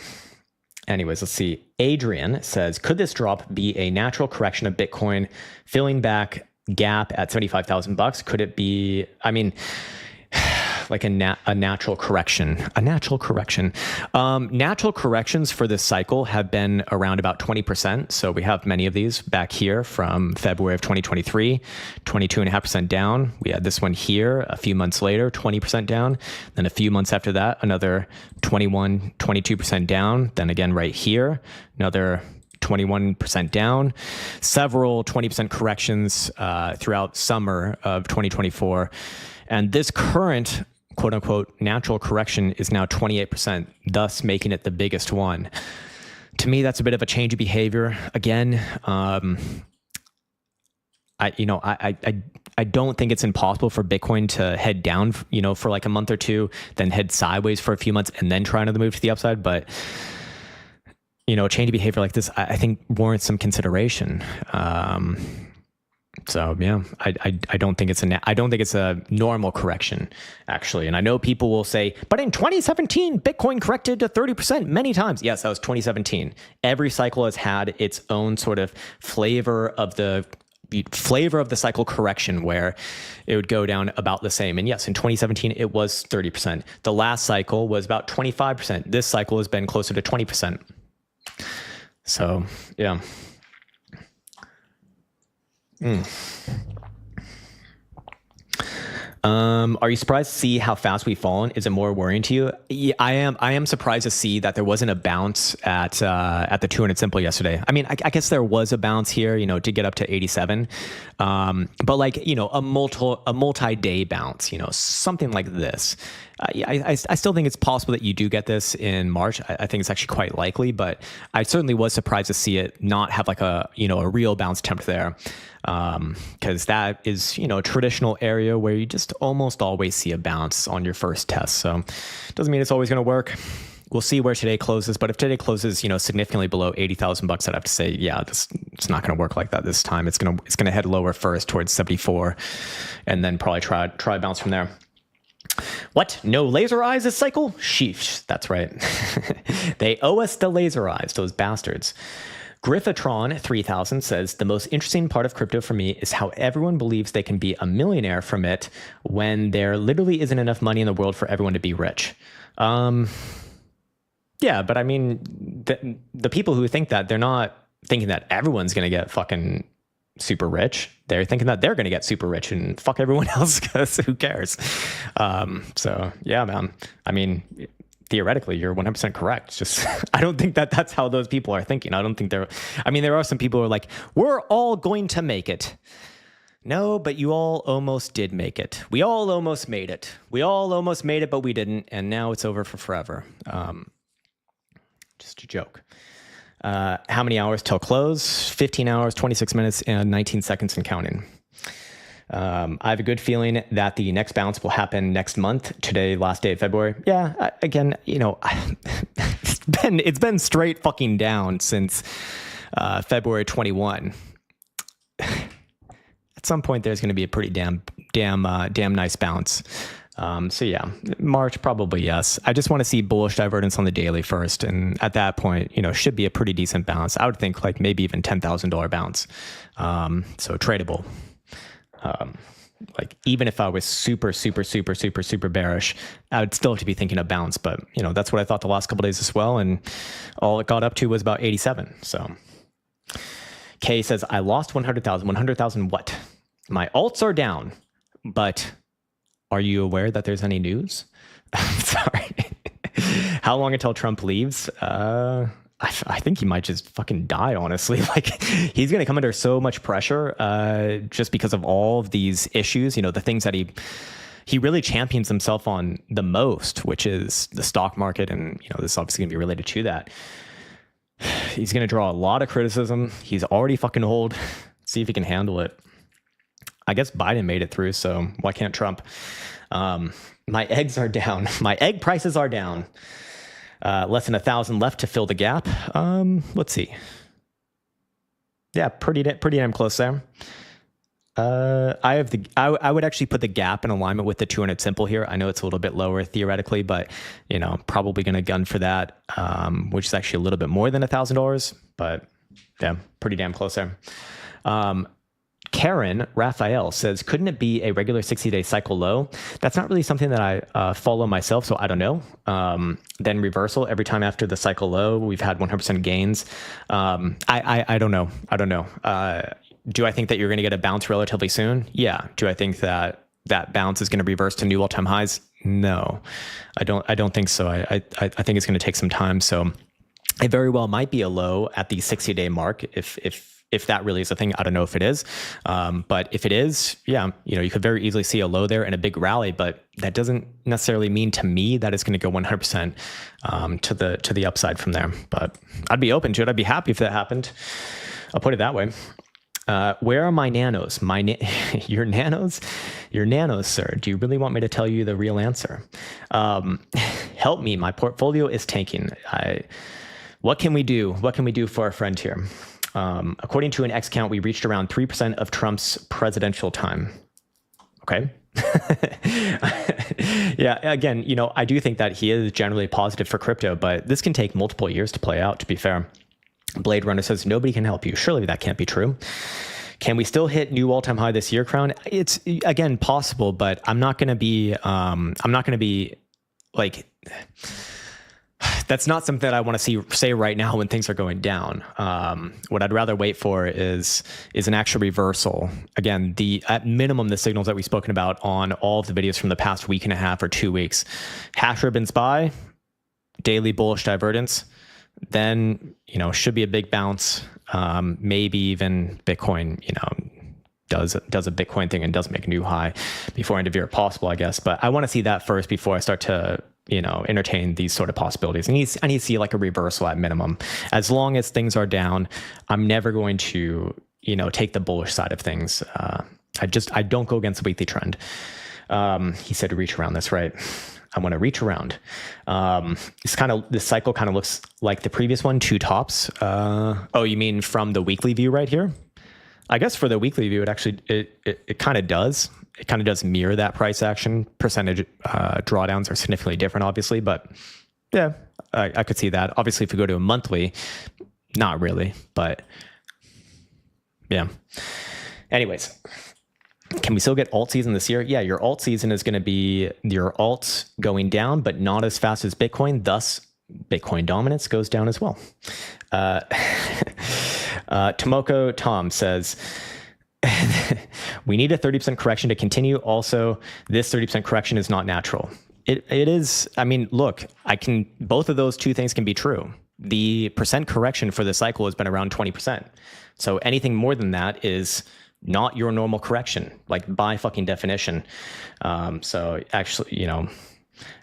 let's see. Adrian says, could this drop be a natural correction of Bitcoin filling back gap at $75,000? Could it be, like a natural correction. Natural corrections for this cycle have been around about 20%. So we have many of these back here from February of 2023, 22.5% down. We had this one here a few months later, 20% down. Then a few months after that, another 22% down. Then again, right here, another 21% down, several 20% corrections throughout summer of 2024. And this current quote unquote natural correction is now 28%, thus making it the biggest one. To me, that's a bit of a change of behavior. Again, I don't think it's impossible for Bitcoin to head down, for like a month or two, then head sideways for a few months and then try another move to the upside. But, a change of behavior like this, I think warrants some consideration. So yeah, I don't think it's a normal correction, actually. And I know people will say, but in 2017, Bitcoin corrected to 30% many times. Yes, that was 2017. Every cycle has had its own sort of flavor of the cycle correction where it would go down about the same. And yes, in 2017, it was 30%. The last cycle was about 25%. This cycle has been closer to 20%. So yeah. Are you surprised to see how fast we've fallen? Is it more worrying to you? Yeah, I am surprised to see that there wasn't a bounce at the 200 simple yesterday. I mean, I guess there was a bounce here, to get up to 87. But like, a multi-day bounce, something like this. I still think it's possible that you do get this in March. I think it's actually quite likely, but I certainly was surprised to see it not have like a real bounce attempt there. Because that is, a traditional area where you just almost always see a bounce on your first test. So doesn't mean it's always going to work. We'll see where today closes. But if today closes, significantly below $80,000, I'd have to say, yeah, it's not going to work like that this time. It's going to head lower first towards 74, and then probably try bounce from there. What? No laser eyes this cycle? Sheesh. That's right. They owe us the laser eyes, those bastards. Griffitron 3000 says, the most interesting part of crypto for me is how everyone believes they can be a millionaire from it when there literally isn't enough money in the world for everyone to be rich. Yeah, but I mean, the people who think that, they're not thinking that everyone's going to get fucking super rich. They're thinking that they're going to get super rich and fuck everyone else, because who cares? So yeah, man. I mean, theoretically, you're 100% correct. It's just, I don't think that that's how those people are thinking. I don't think I mean, there are some people who are like, we're all going to make it. No, but you all almost did make it. We all almost made it. We all almost made it, but we didn't. And now it's over for forever. Just a joke. How many hours till close? 15 hours, 26 minutes, and 19 seconds and counting. I have a good feeling that the next bounce will happen next month. Today, last day of February. Yeah, again, you know, it's been straight fucking down since February 21. At some point, there's going to be a pretty damn nice bounce. So yeah, March, probably yes. I just want to see bullish divergence on the daily first. And at that point, you know, should be a pretty decent bounce. I would think like maybe even $10,000 bounce. So tradable. Like even if I was super bearish, I would still have to be thinking of bounce. But you know, that's what I thought the last couple of days as well. And all it got up to was about 87. So Kay says, I lost 100,000. 100,000 what? My alts are down, but are you aware that there's any news? Sorry. How long until Trump leaves? I think he might just fucking die, honestly. Like, he's going to come under so much pressure just because of all of these issues, you know, the things that he really champions himself on the most, which is the stock market. And, you know, this is obviously going to be related to that. He's going to draw a lot of criticism. He's already fucking old. See if he can handle it. I guess Biden made it through, so why can't Trump? My eggs are down. My egg prices are down. Less than 1,000 left to fill the gap. Let's see. Yeah, pretty damn close there. I would actually put the gap in alignment with the 200 simple here. I know it's a little bit lower theoretically, but you know, probably going to gun for that, which is actually a little bit more than $1,000. But yeah, pretty damn close there. Karen Raphael says, couldn't it be a regular 60-day cycle low? That's not really something that I follow myself, so I don't know. Then reversal every time after the cycle low, we've had 100% gains. I don't know. I don't know. Do I think that you're going to get a bounce relatively soon? Yeah. Do I think that bounce is going to reverse to new all-time highs? No, I don't think so. I think it's going to take some time. So it very well might be a low at the 60-day mark if that really is a thing. I don't know if it is. But if it is, yeah, you know, you could very easily see a low there and a big rally, but that doesn't necessarily mean to me that it's going to go 100% to the upside from there. But I'd be open to it. I'd be happy if that happened. I'll put it that way. Where are my nanos? Your nanos? Your nanos, sir. Do you really want me to tell you the real answer? Help me. My portfolio is tanking. What can we do? What can we do for our friend here? According to an X count, we reached around 3% of Trump's presidential time. Okay. Yeah, again, you know, I do think that he is generally positive for crypto, but this can take multiple years to play out, to be fair. Blade Runner says, nobody can help you. Surely that can't be true. Can we still hit new all-time high this year, Krown? It's, again, possible, but I'm not going to be like... That's not something that I want to say right now when things are going down. What I'd rather wait for is an actual reversal. Again, at minimum, the signals that we've spoken about on all of the videos from the past week and a half or 2 weeks. Hash ribbons buy, daily bullish divergence, then, you know, should be a big bounce. Maybe even Bitcoin, you know, does a Bitcoin thing and does make a new high before end of year possible, I guess. But I want to see that first before I start to, you know, entertain these sort of possibilities. I need to see like a reversal at minimum. As long as things are down, I'm never going to, you know, take the bullish side of things. I don't go against the weekly trend. He said to reach around. That's right. I want to reach around. This cycle kind of looks like the previous one, two tops. Oh, you mean from the weekly view right here? I guess for the weekly view, it actually, it kind of does. It kind of does mirror that price action. Percentage drawdowns are significantly different, obviously, but yeah, I could see that. Obviously, if we go to a monthly, not really, but yeah. Anyways, can we still get alt season this year? Yeah, your alt season is going to be your alts going down, but not as fast as Bitcoin. Thus, Bitcoin dominance goes down as well. Tomoko Tom says, we need a 30% correction to continue. Also, this 30% correction is not natural. It is, I mean, look, both of those two things can be true. The percent correction for the cycle has been around 20%. So anything more than that is not your normal correction, like by fucking definition. So actually,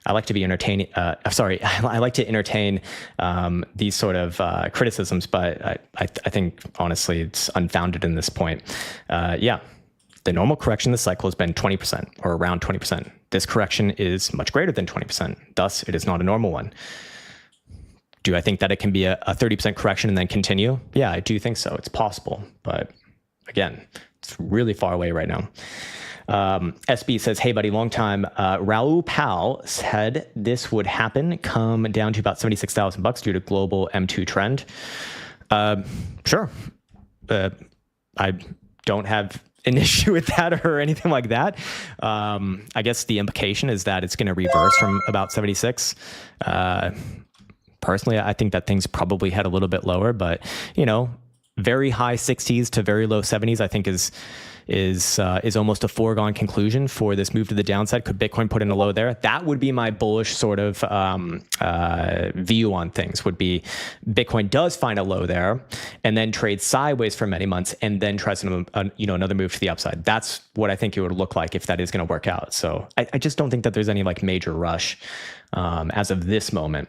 I like to be entertaining. I like to entertain these sort of criticisms, but I think honestly it's unfounded in this point. Yeah, the normal correction in the cycle has been 20% or around 20%. This correction is much greater than 20%. Thus, it is not a normal one. Do I think that it can be a 30% correction and then continue? Yeah, I do think so. It's possible, but again, it's really far away right now. SB says, hey buddy, long time. Raul Powell said this would happen, come down to about $76,000 due to global M2 trend. Sure. I don't have an issue with that or anything like that. I guess the implication is that it's going to reverse from about 76. Personally, I think that things probably head a little bit lower, but very high 60s to very low 70s, I think is almost a foregone conclusion for this move to the downside. Could Bitcoin put in a low there? That would be my bullish sort of view on things. Would be Bitcoin does find a low there and then trades sideways for many months and then tries another move to the upside. That's what I think it would look like if that is going to work out. So I just don't think that there's any like major rush as of this moment.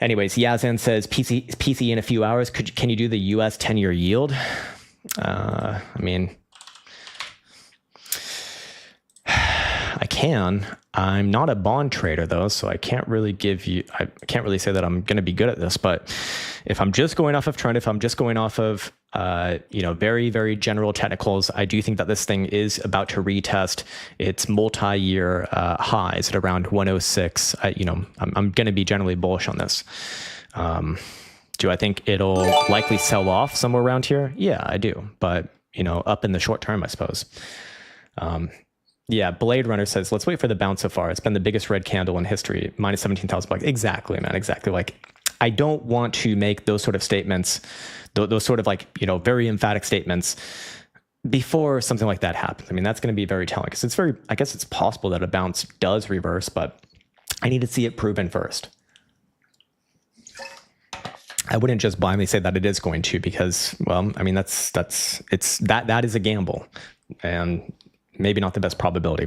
Anyways, Yazan says PC in a few hours. Can you do the US 10-year yield? I mean, I can. I'm not a bond trader though, so I can't really say that I'm going to be good at this. But if I'm just going off of trend, if I'm just going off of very, very general technicals, I do think that this thing is about to retest its multi-year highs at around 106. I'm going to be generally bullish on this. Do I think it'll likely sell off somewhere around here? Yeah, I do. But, up in the short term, I suppose. Yeah, Blade Runner says, let's wait for the bounce so far. It's been the biggest red candle in history, minus $17,000. Exactly, man, exactly. Like, I don't want to make those sort of statements, those sort of very emphatic statements before something like that happens. I mean, that's going to be very telling because I guess it's possible that a bounce does reverse, but I need to see it proven first. I wouldn't just blindly say that it is going to because, well, I mean, that is a gamble and maybe not the best probability.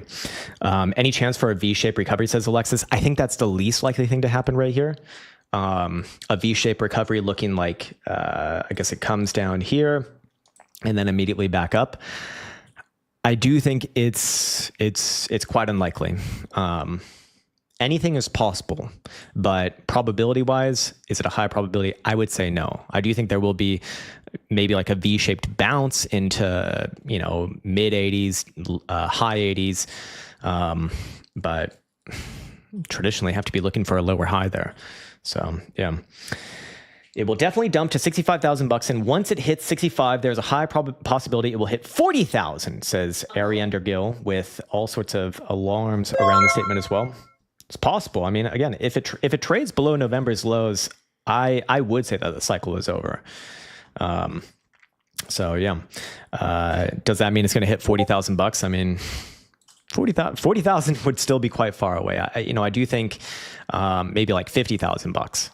Any chance for a V-shaped recovery, says Alexis? I think that's the least likely thing to happen right here. A V-shaped recovery looking like, I guess it comes down here and then immediately back up. I do think it's quite unlikely. Anything is possible, but probability-wise, is it a high probability? I would say no. I do think there will be maybe like a V-shaped bounce into, mid 80s, high 80s, but traditionally have to be looking for a lower high there. So, yeah. It will definitely dump to $65,000, and once it hits 65, there's a high possibility it will hit 40,000, says Ariander Gill, with all sorts of alarms around the statement as well. It's possible. I mean, again, if it trades below November's lows, I would say that the cycle is over. So yeah, does that mean it's going to hit $40,000? I mean, 40,000 would still be quite far away. I do think maybe like $50,000.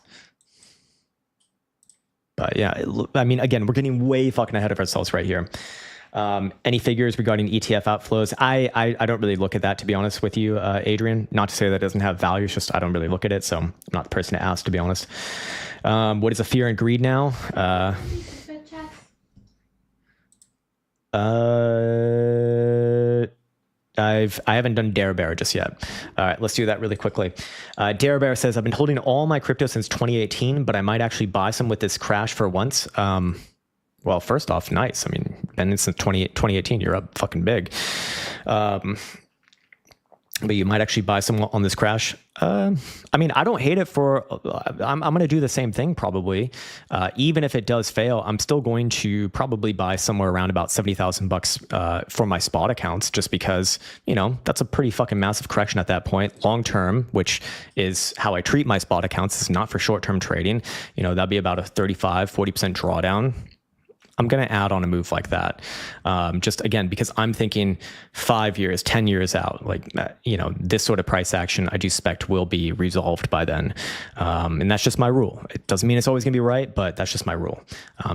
But yeah, I mean, again, we're getting way fucking ahead of ourselves right here. Any figures regarding ETF outflows? I don't really look at that, to be honest with you, Adrian. Not to say that it doesn't have value, it's just I don't really look at it, so I'm not the person to ask, to be honest. What is the fear and greed now? I haven't done Dare Bear just yet. All right, let's do that really quickly. Dare Bear says, I've been holding all my crypto since 2018, but I might actually buy some with this crash for once. Well, first off, nice. I mean, been since 2018, you're up fucking big. but you might actually buy some on this crash. I mean, I don't hate it for, I'm going to do the same thing probably. Even if it does fail, I'm still going to probably buy somewhere around about $70,000 for my spot accounts, just because, you know, that's a pretty fucking massive correction at that point. Long term, which is how I treat my spot accounts, is not for short term trading. You know, that'd be about a 40% drawdown. I'm going to add on a move like that. Just again, because I'm thinking 5 years, 10 years out, like, you know, this sort of price action I do expect will be resolved by then. And that's just my rule. It doesn't mean it's always going to be right, but that's just my rule.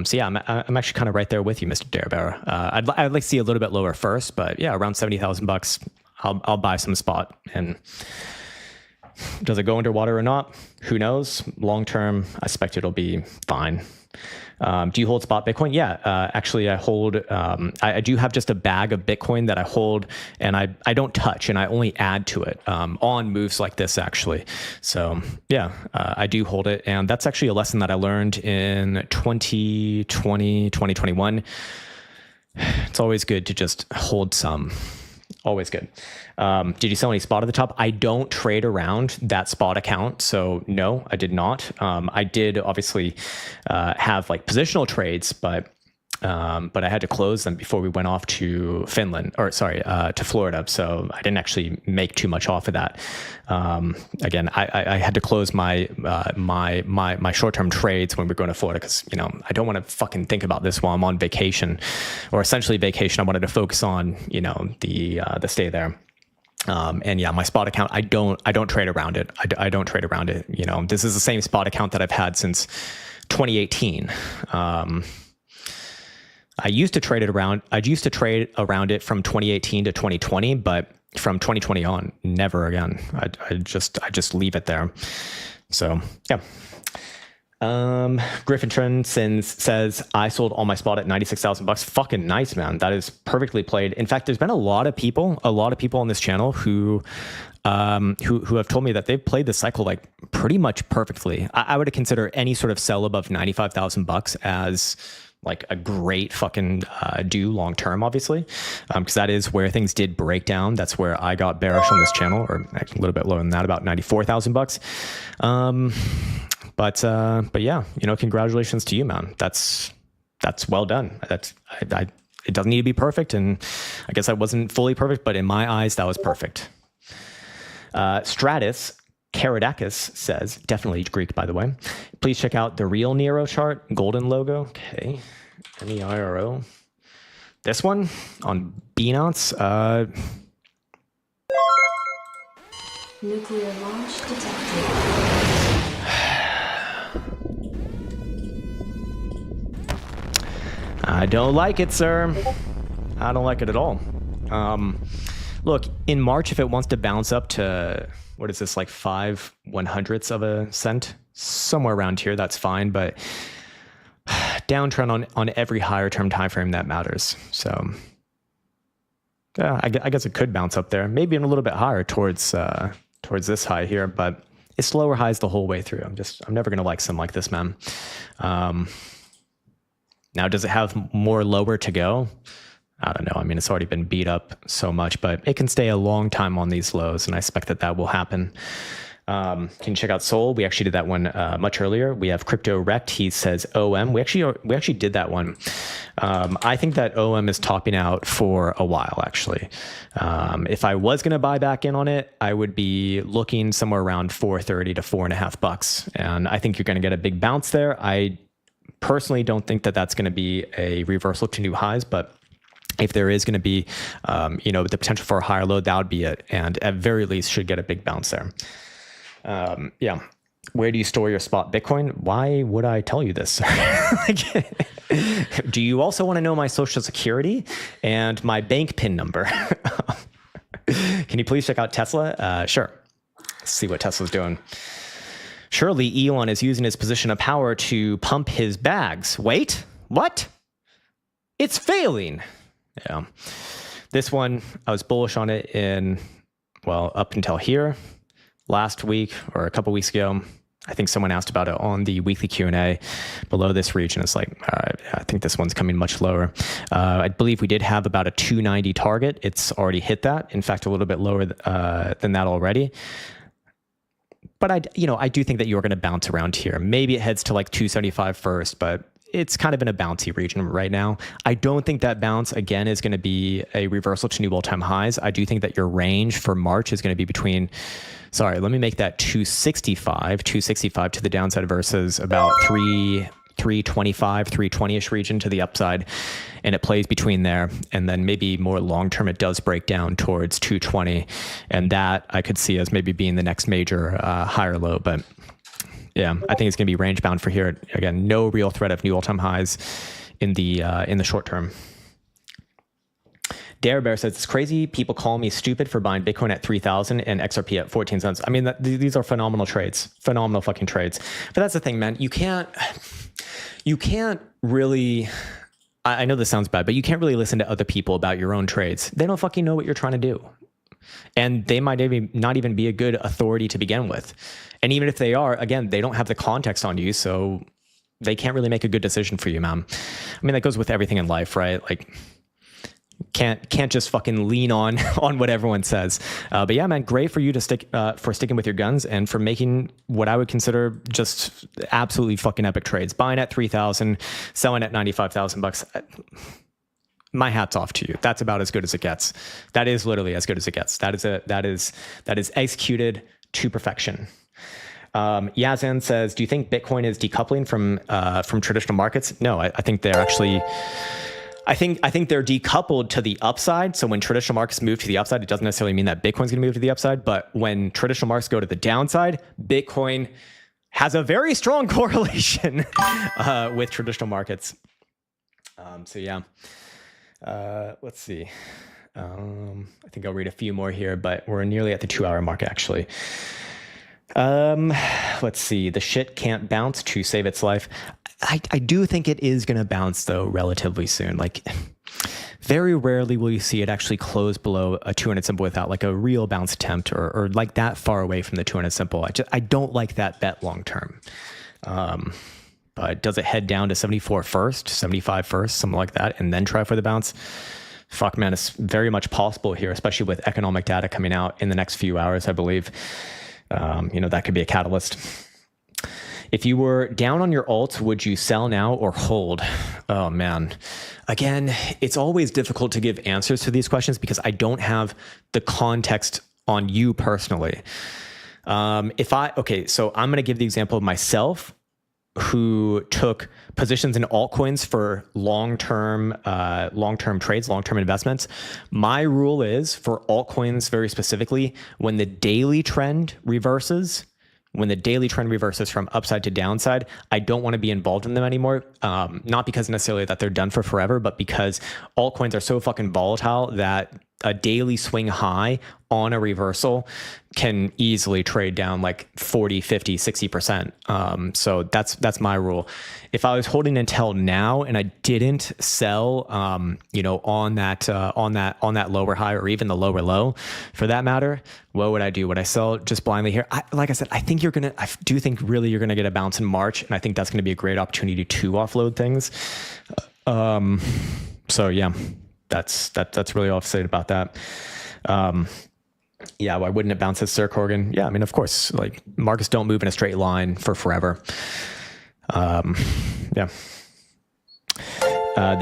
So yeah, I'm actually kind of right there with you, Mr. Darebearer. I'd like to see a little bit lower first, but yeah, around $70,000, I'll buy some spot. And does it go underwater or not? Who knows? Long term, I expect it'll be fine. Do you hold spot Bitcoin? Yeah, actually I hold, I do have just a bag of Bitcoin that I hold and I don't touch, and I only add to it on moves like this actually. So yeah, I do hold it. And that's actually a lesson that I learned in 2020, 2021. It's always good to just hold some. Always good. Did you sell any spot at the top? I don't trade around that spot account. So no, I did not. I did obviously have like positional trades, but I had to close them before we went off to Finland, or sorry, to Florida. So I didn't actually make too much off of that. Again, I had to close my my short-term trades when we're going to Florida, because, you know, I don't want to fucking think about this while I'm on vacation, or essentially vacation. I wanted to focus on, you know, the stay there. And yeah, my spot account, I don't trade around it. I don't trade around it. You know, this is the same spot account that I've had since 2018. I used to trade around it from 2018 to 2020, but from 2020 on, never again. I just leave it there. So yeah. Griffin Trend says, I sold all my spot at $96,000. Fucking nice, man. That is perfectly played. In fact, there's been a lot of people on this channel who have told me that they've played the cycle like pretty much perfectly. I would consider any sort of sell above $95,000 as like a great fucking do long term, obviously, because that is where things did break down. That's where I got bearish on this channel, or actually a little bit lower than that, about $94,000. But yeah, you know, congratulations to you, man. That's well done. It doesn't need to be perfect, and I guess I wasn't fully perfect, but in my eyes, that was perfect. Stratus Karadakis says, definitely Greek, by the way, please check out the real Nero chart, golden logo. Okay, NEIRO. This one on Binance. Nuclear launch detected. I don't like it, sir. I don't like it at all. Look, in March, if it wants to bounce up to, what is this, like 5/100ths of a cent? Somewhere around here, that's fine. But downtrend on every higher term time frame, that matters. So yeah, I guess it could bounce up there. Maybe even a little bit higher towards this high here, but it's lower highs the whole way through. I'm never going to like something like this, man. Now, does it have more lower to go? I don't know. I mean, it's already been beat up so much, but it can stay a long time on these lows, and I expect that will happen. Can you check out Sol? We actually did that one much earlier. We have Crypto Rect. He says OM. We actually did that one. I think that OM is topping out for a while, actually. If I was going to buy back in on it, I would be looking somewhere around $4.30 to $4.50, and I think you're going to get a big bounce there. I personally don't think that that's going to be a reversal to new highs, but if there is going to be, the potential for a higher low, that would be it. And at very least should get a big bounce there. Yeah. Where do you store your spot Bitcoin? Why would I tell you this? Do you also want to know my social security and my bank PIN number? Can you please check out Tesla? Sure. Let's see what Tesla's doing. Surely Elon is using his position of power to pump his bags. Wait, what? It's failing. Yeah. This one, I was bullish on it up until here. Last week or a couple weeks ago, I think someone asked about it on the weekly Q&A below this region. It's like, I think this one's coming much lower. I believe we did have about a 290 target. It's already hit that. In fact, a little bit lower than that already. But I do think that you're going to bounce around here. Maybe it heads to like 275 first, but it's kind of in a bouncy region right now. I don't think that bounce, again, is going to be a reversal to new all-time highs. I do think that your range for March is going to be between, let me make that 265 to the downside versus about 325, 320-ish region to the upside. And it plays between there. And then maybe more long-term, it does break down towards 220. And that I could see as maybe being the next major higher low. But yeah, I think it's going to be range bound for here. Again, no real threat of new all-time highs in the short term. Dare Bear says, it's crazy people call me stupid for buying Bitcoin at 3,000 and XRP at 14 cents. I mean, these are phenomenal trades, phenomenal fucking trades. But that's the thing, man. You can't really, I know this sounds bad, but you can't really listen to other people about your own trades. They don't fucking know what you're trying to do. And they might not even be a good authority to begin with. And even if they are, again, they don't have the context on you, so they can't really make a good decision for you, man. I mean, that goes with everything in life, right? Like, can't just fucking lean on what everyone says. But yeah, man, great for you to sticking with your guns and for making what I would consider just absolutely fucking epic trades. Buying at 3,000, selling at $95,000. My hat's off to you. That's about as good as it gets. That is literally as good as it gets. That is executed to perfection. Yazan says, do you think Bitcoin is decoupling from traditional markets? No, I think they're actually, I think they're decoupled to the upside. So when traditional markets move to the upside, it doesn't necessarily mean that Bitcoin's going to move to the upside. But when traditional markets go to the downside, Bitcoin has a very strong correlation with traditional markets. So yeah. Let's see. I think I'll read a few more here, but we're nearly at the 2-hour mark, actually. Let's see. The shit can't bounce to save its life. I do think it is going to bounce, though, relatively soon. Like, very rarely will you see it actually close below a 200 simple without like a real bounce attempt or like that far away from the 200 simple. I don't like that bet long term. But does it head down to 74 first, 75 first, something like that, and then try for the bounce? Fuck, man, it's very much possible here, especially with economic data coming out in the next few hours, I believe. That could be a catalyst. If you were down on your alt, would you sell now or hold? Oh, man. Again, it's always difficult to give answers to these questions because I don't have the context on you personally. So I'm going to give the example of myself, who took positions in altcoins for long-term trades, long-term investments. My rule is for altcoins very specifically, when the daily trend reverses from upside to downside, I don't want to be involved in them anymore. Not because necessarily that they're done for forever, but because altcoins are so fucking volatile that a daily swing high on a reversal can easily trade down like 40, 50, 60%. So that's my rule. If I was holding until now and I didn't sell, on that lower high or even the lower low for that matter, what would I do? Would I sell just blindly here? Like I said, I do think really you're going to get a bounce in March. And I think that's going to be a great opportunity to offload things. So yeah. That's really all I've said about that. Why wouldn't it bounce as Sir Corgan? Yeah, I mean, of course, like markets don't move in a straight line for forever. The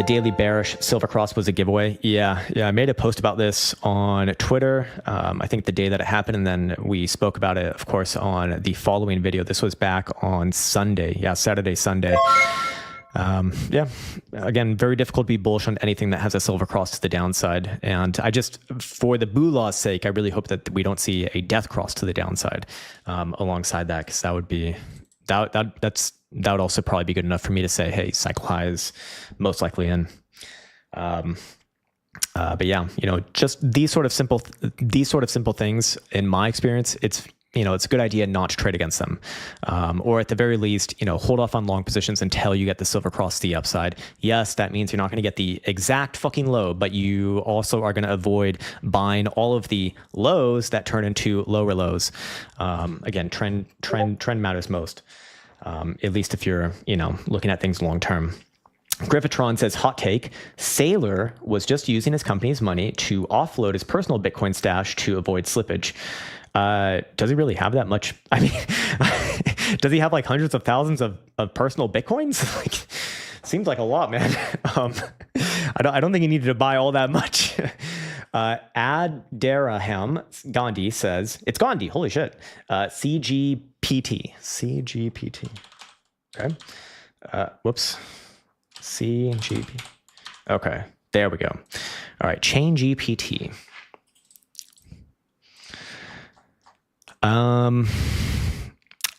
daily bearish silver cross was a giveaway. Yeah, I made a post about this on Twitter. I think the day that it happened, and then we spoke about it, of course, on the following video. This was back on Sunday. Yeah, Saturday, Sunday. Again, very difficult to be bullish on anything that has a silver cross to the downside. And I just, for the boo law's sake, I really hope that we don't see a death cross to the downside alongside that, because that would also probably be good enough for me to say, hey, cycle high is most likely in. But yeah, just these sort of simple things, in my experience, it's it's a good idea not to trade against them. Or at the very least, hold off on long positions until you get the silver cross to the upside. Yes, that means you're not going to get the exact fucking low, but you also are going to avoid buying all of the lows that turn into lower lows. Again, trend matters most. At least if you're, looking at things long term. Griffitron says, hot take, Sailor was just using his company's money to offload his personal Bitcoin stash to avoid slippage. Does he really have that much? I mean, does he have like hundreds of thousands of personal Bitcoins? Like, seems like a lot, man. I don't think he needed to buy all that much. Adaraham Gandhi says, it's Gandhi, holy shit. CGPT. Okay. Whoops. CGP. Okay, there we go. All right, chain GPT.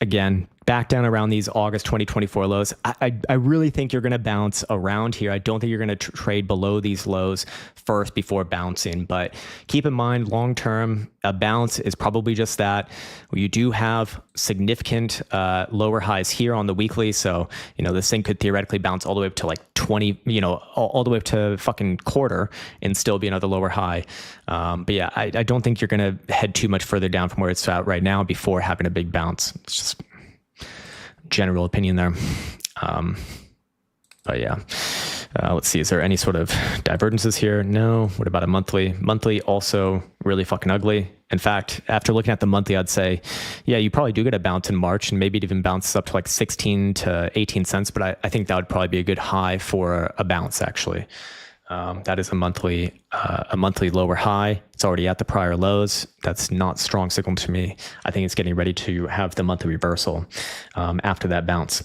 Again, back down around these August 2024 lows. I really think you're going to bounce around here. I don't think you're going to trade below these lows first before bouncing. But keep in mind, long term, a bounce is probably just that. You do have significant lower highs here on the weekly. So, this thing could theoretically bounce all the way up to like 20, all the way up to fucking quarter and still be another lower high. But yeah, I don't think you're going to head too much further down from where it's at right now before having a big bounce. It's just general opinion there. But yeah, let's see. Is there any sort of divergences here? No. What about a monthly? Monthly also really fucking ugly. In fact, after looking at the monthly, I'd say, yeah, you probably do get a bounce in March, and maybe it even bounces up to like 16 to 18 cents. But I think that would probably be a good high for a bounce, actually. That is a monthly lower high. It's already at the prior lows. That's not strong signal to me. I think it's getting ready to have the monthly reversal after that bounce.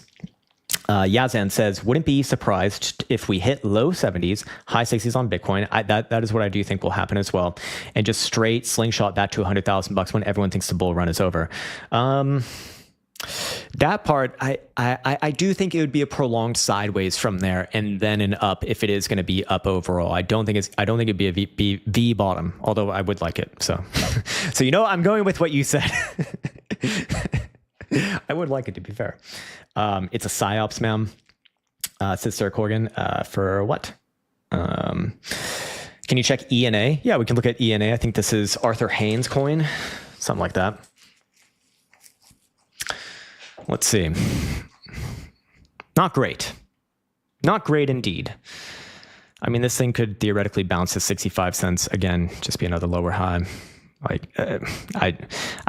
Yazan says, wouldn't be surprised if we hit low 70s, high 60s on Bitcoin. That is what I do think will happen as well. And just straight slingshot back to $100,000 when everyone thinks the bull run is over. That part, I do think it would be a prolonged sideways from there and then an up if it is going to be up overall. I don't think it'd be a V bottom, although I would like it. So, I'm going with what you said. I would like it, to be fair. It's a psyops, ma'am. Says Sarah Corgan. For what? Can you check ENA? Yeah, we can look at ENA. I think this is Arthur Haynes coin, something like that. Let's see. Not great. Not great indeed. I mean, this thing could theoretically bounce to 65 cents. Again, just be another lower high. Like, I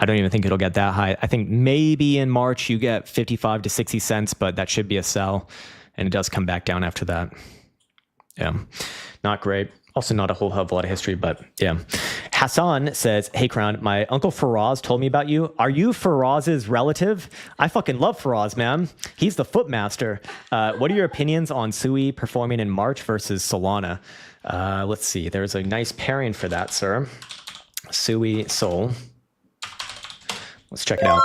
don't even think it'll get that high. I think maybe in March you get 55 to 60 cents, but that should be a sell. And it does come back down after that. Yeah, not great. Also not a whole hell of a lot of history, but yeah. Hassan says, hey, Krown, my uncle Faraz told me about you. Are you Faraz's relative? I fucking love Faraz, man. He's the footmaster. What are your opinions on Sui performing in March versus Solana? Let's see. There's a nice pairing for that, sir. Sui Sol. Let's check it out.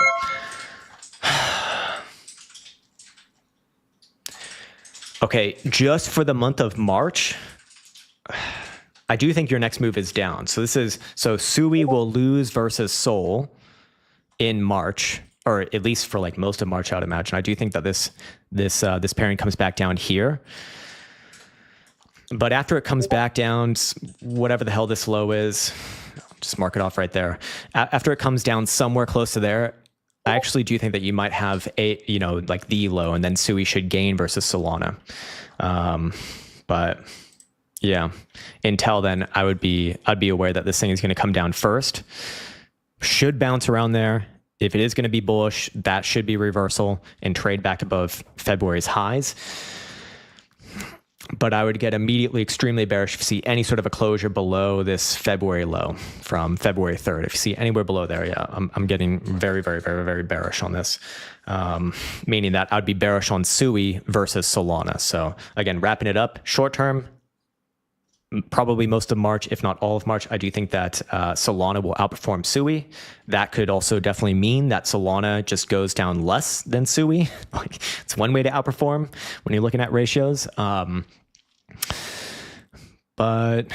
Okay, just for the month of March, I do think your next move is down. So Sui will lose versus Sol in March, or at least for like most of March, I would imagine. I do think that this pairing comes back down here. But after it comes back down, whatever the hell this low is, just mark it off right there. After it comes down somewhere close to there, I actually do think that you might have like the low, and then Sui should gain versus Solana. But yeah, until then, I'd be aware that this thing is going to come down first. Should bounce around there. If it is going to be bullish, that should be reversal and trade back above February's highs. But I would get immediately extremely bearish if you see any sort of a closure below this February low from February 3rd. If you see anywhere below there, yeah, I'm getting very, very, very, very bearish on this. Meaning that I'd be bearish on Sui versus Solana. So again, wrapping it up, short term, probably most of March, if not all of March, I do think that Solana will outperform Sui. That could also definitely mean that Solana just goes down less than Sui. Like, it's one way to outperform when you're looking at ratios. but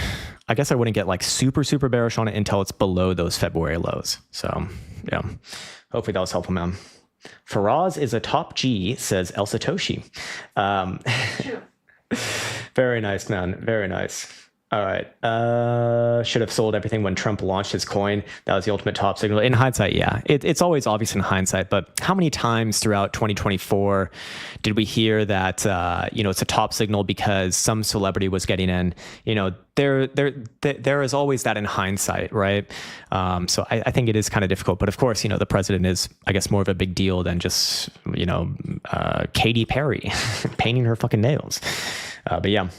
I guess I wouldn't get like super bearish on it until it's below those February lows. So yeah, hopefully that was helpful, man. Faraz is a top G, says El Satoshi. Very nice, man. Very nice. All right. Should have sold everything when Trump launched his coin. That was the ultimate top signal. In hindsight, yeah. It's always obvious in hindsight, but how many times throughout 2024 did we hear that, it's a top signal because some celebrity was getting in? There is always that in hindsight, right? So I think it is kind of difficult. But of course, the president is, I guess, more of a big deal than just, Katy Perry painting her fucking nails. But yeah.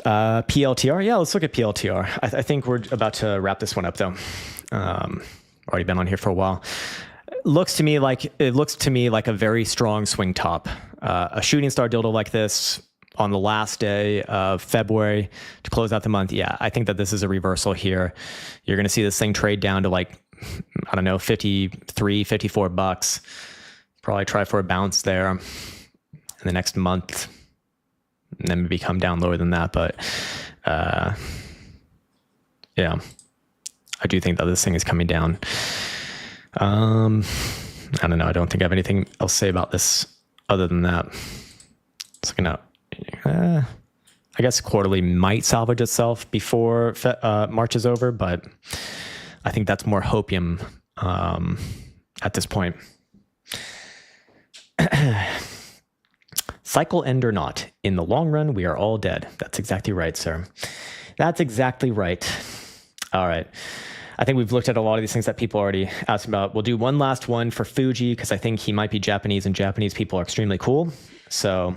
PLTR. Yeah, let's look at PLTR. I think we're about to wrap this one up though. Already been on here for a while. It looks to me like a very strong swing top. A shooting star dildo like this on the last day of February to close out the month. Yeah, I think that this is a reversal here. You're going to see this thing trade down to like, I don't know, 53, 54 bucks. Probably try for a bounce there in the next month. And then maybe come down lower than that. But yeah, I do think that this thing is coming down. I don't know. I don't think I have anything else to say about this other than that. It's looking at, I guess quarterly might salvage itself before March is over, but I think that's more hopium at this point. Cycle end or not, in the long run, we are all dead. That's exactly right, sir. That's exactly right. All right. I think we've looked at a lot of these things that people already asked about. We'll do one last one for Fuji because I think he might be Japanese and Japanese people are extremely cool. So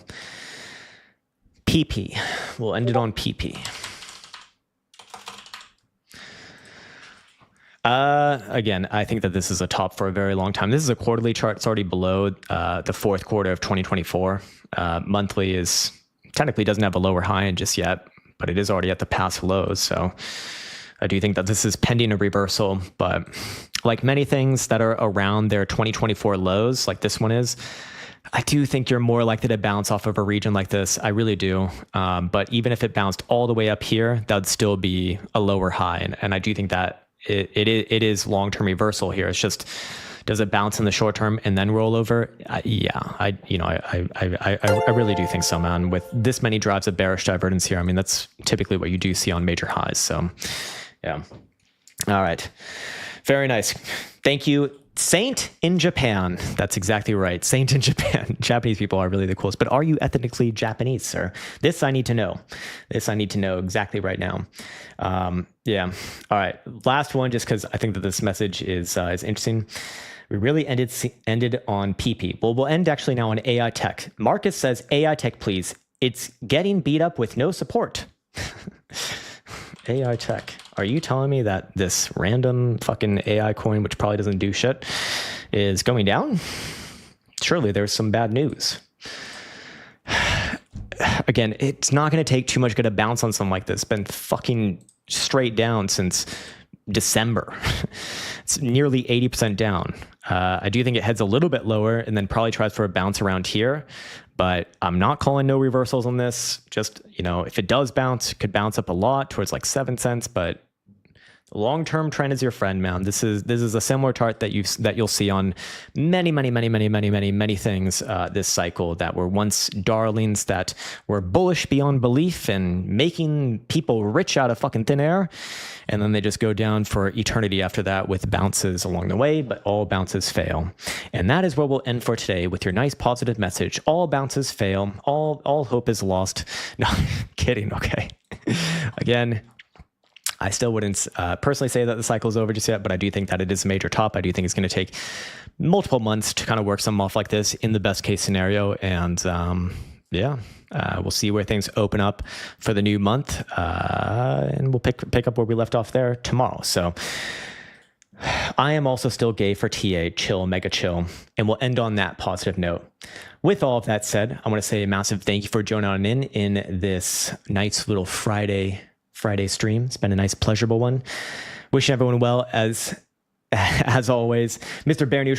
PP. We'll end it on PP. Again, I think that this is a top for a very long time. This is a quarterly chart. It's already below the fourth quarter of 2024. Monthly is technically doesn't have a lower high in just yet, but it is already at the past lows. So I do think that this is pending a reversal, but like many things that are around their 2024 lows, like this one is, I do think you're more likely to bounce off of a region like this. I really do. But even if it bounced all the way up here, that'd still be a lower high. And I do think that it is long-term reversal here. It's just, does it bounce in the short term and then roll over? I really do think so, man. With this many drives of bearish divergence here, I mean, that's typically what you do see on major highs. So, yeah. All right. Very nice. Thank you. Saint in Japan. That's exactly right. Saint in Japan. Japanese people are really the coolest. But are you ethnically Japanese, sir? This I need to know. This I need to know exactly right now. Yeah. All right. Last one, just because I think that this message is interesting. We really ended on PP. Well, we'll end actually now on AI tech. Marcus says, AI tech, please. It's getting beat up with no support. AI tech. Are you telling me that this random fucking AI coin, which probably doesn't do shit, is going down? Surely there's some bad news. Again, it's not going to take too much to bounce on something like this. It's been fucking straight down since December. It's nearly 80% down. I do think it heads a little bit lower and then probably tries for a bounce around here. But I'm not calling no reversals on this. Just, if it does bounce, it could bounce up a lot towards like 7 cents. But the long-term trend is your friend, man. This is a similar chart that you'll see on many things this cycle that were once darlings that were bullish beyond belief and making people rich out of fucking thin air. And then they just go down for eternity after that with bounces along the way, but all bounces fail. And that is where we'll end for today with your nice positive message. All bounces fail. All hope is lost. No, kidding. Okay. Again, I still wouldn't personally say that the cycle is over just yet, but I do think that it is a major top. I do think it's going to take multiple months to kind of work some off like this in the best case scenario. And we'll see where things open up for the new month. And we'll pick up where we left off there tomorrow. So I am also still gay for TA, chill, mega chill. And we'll end on that positive note. With all of that said, I want to say a massive thank you for joining in this nice little Friday stream. It's been a nice, pleasurable one. Wishing everyone well as always. Mr. Bear News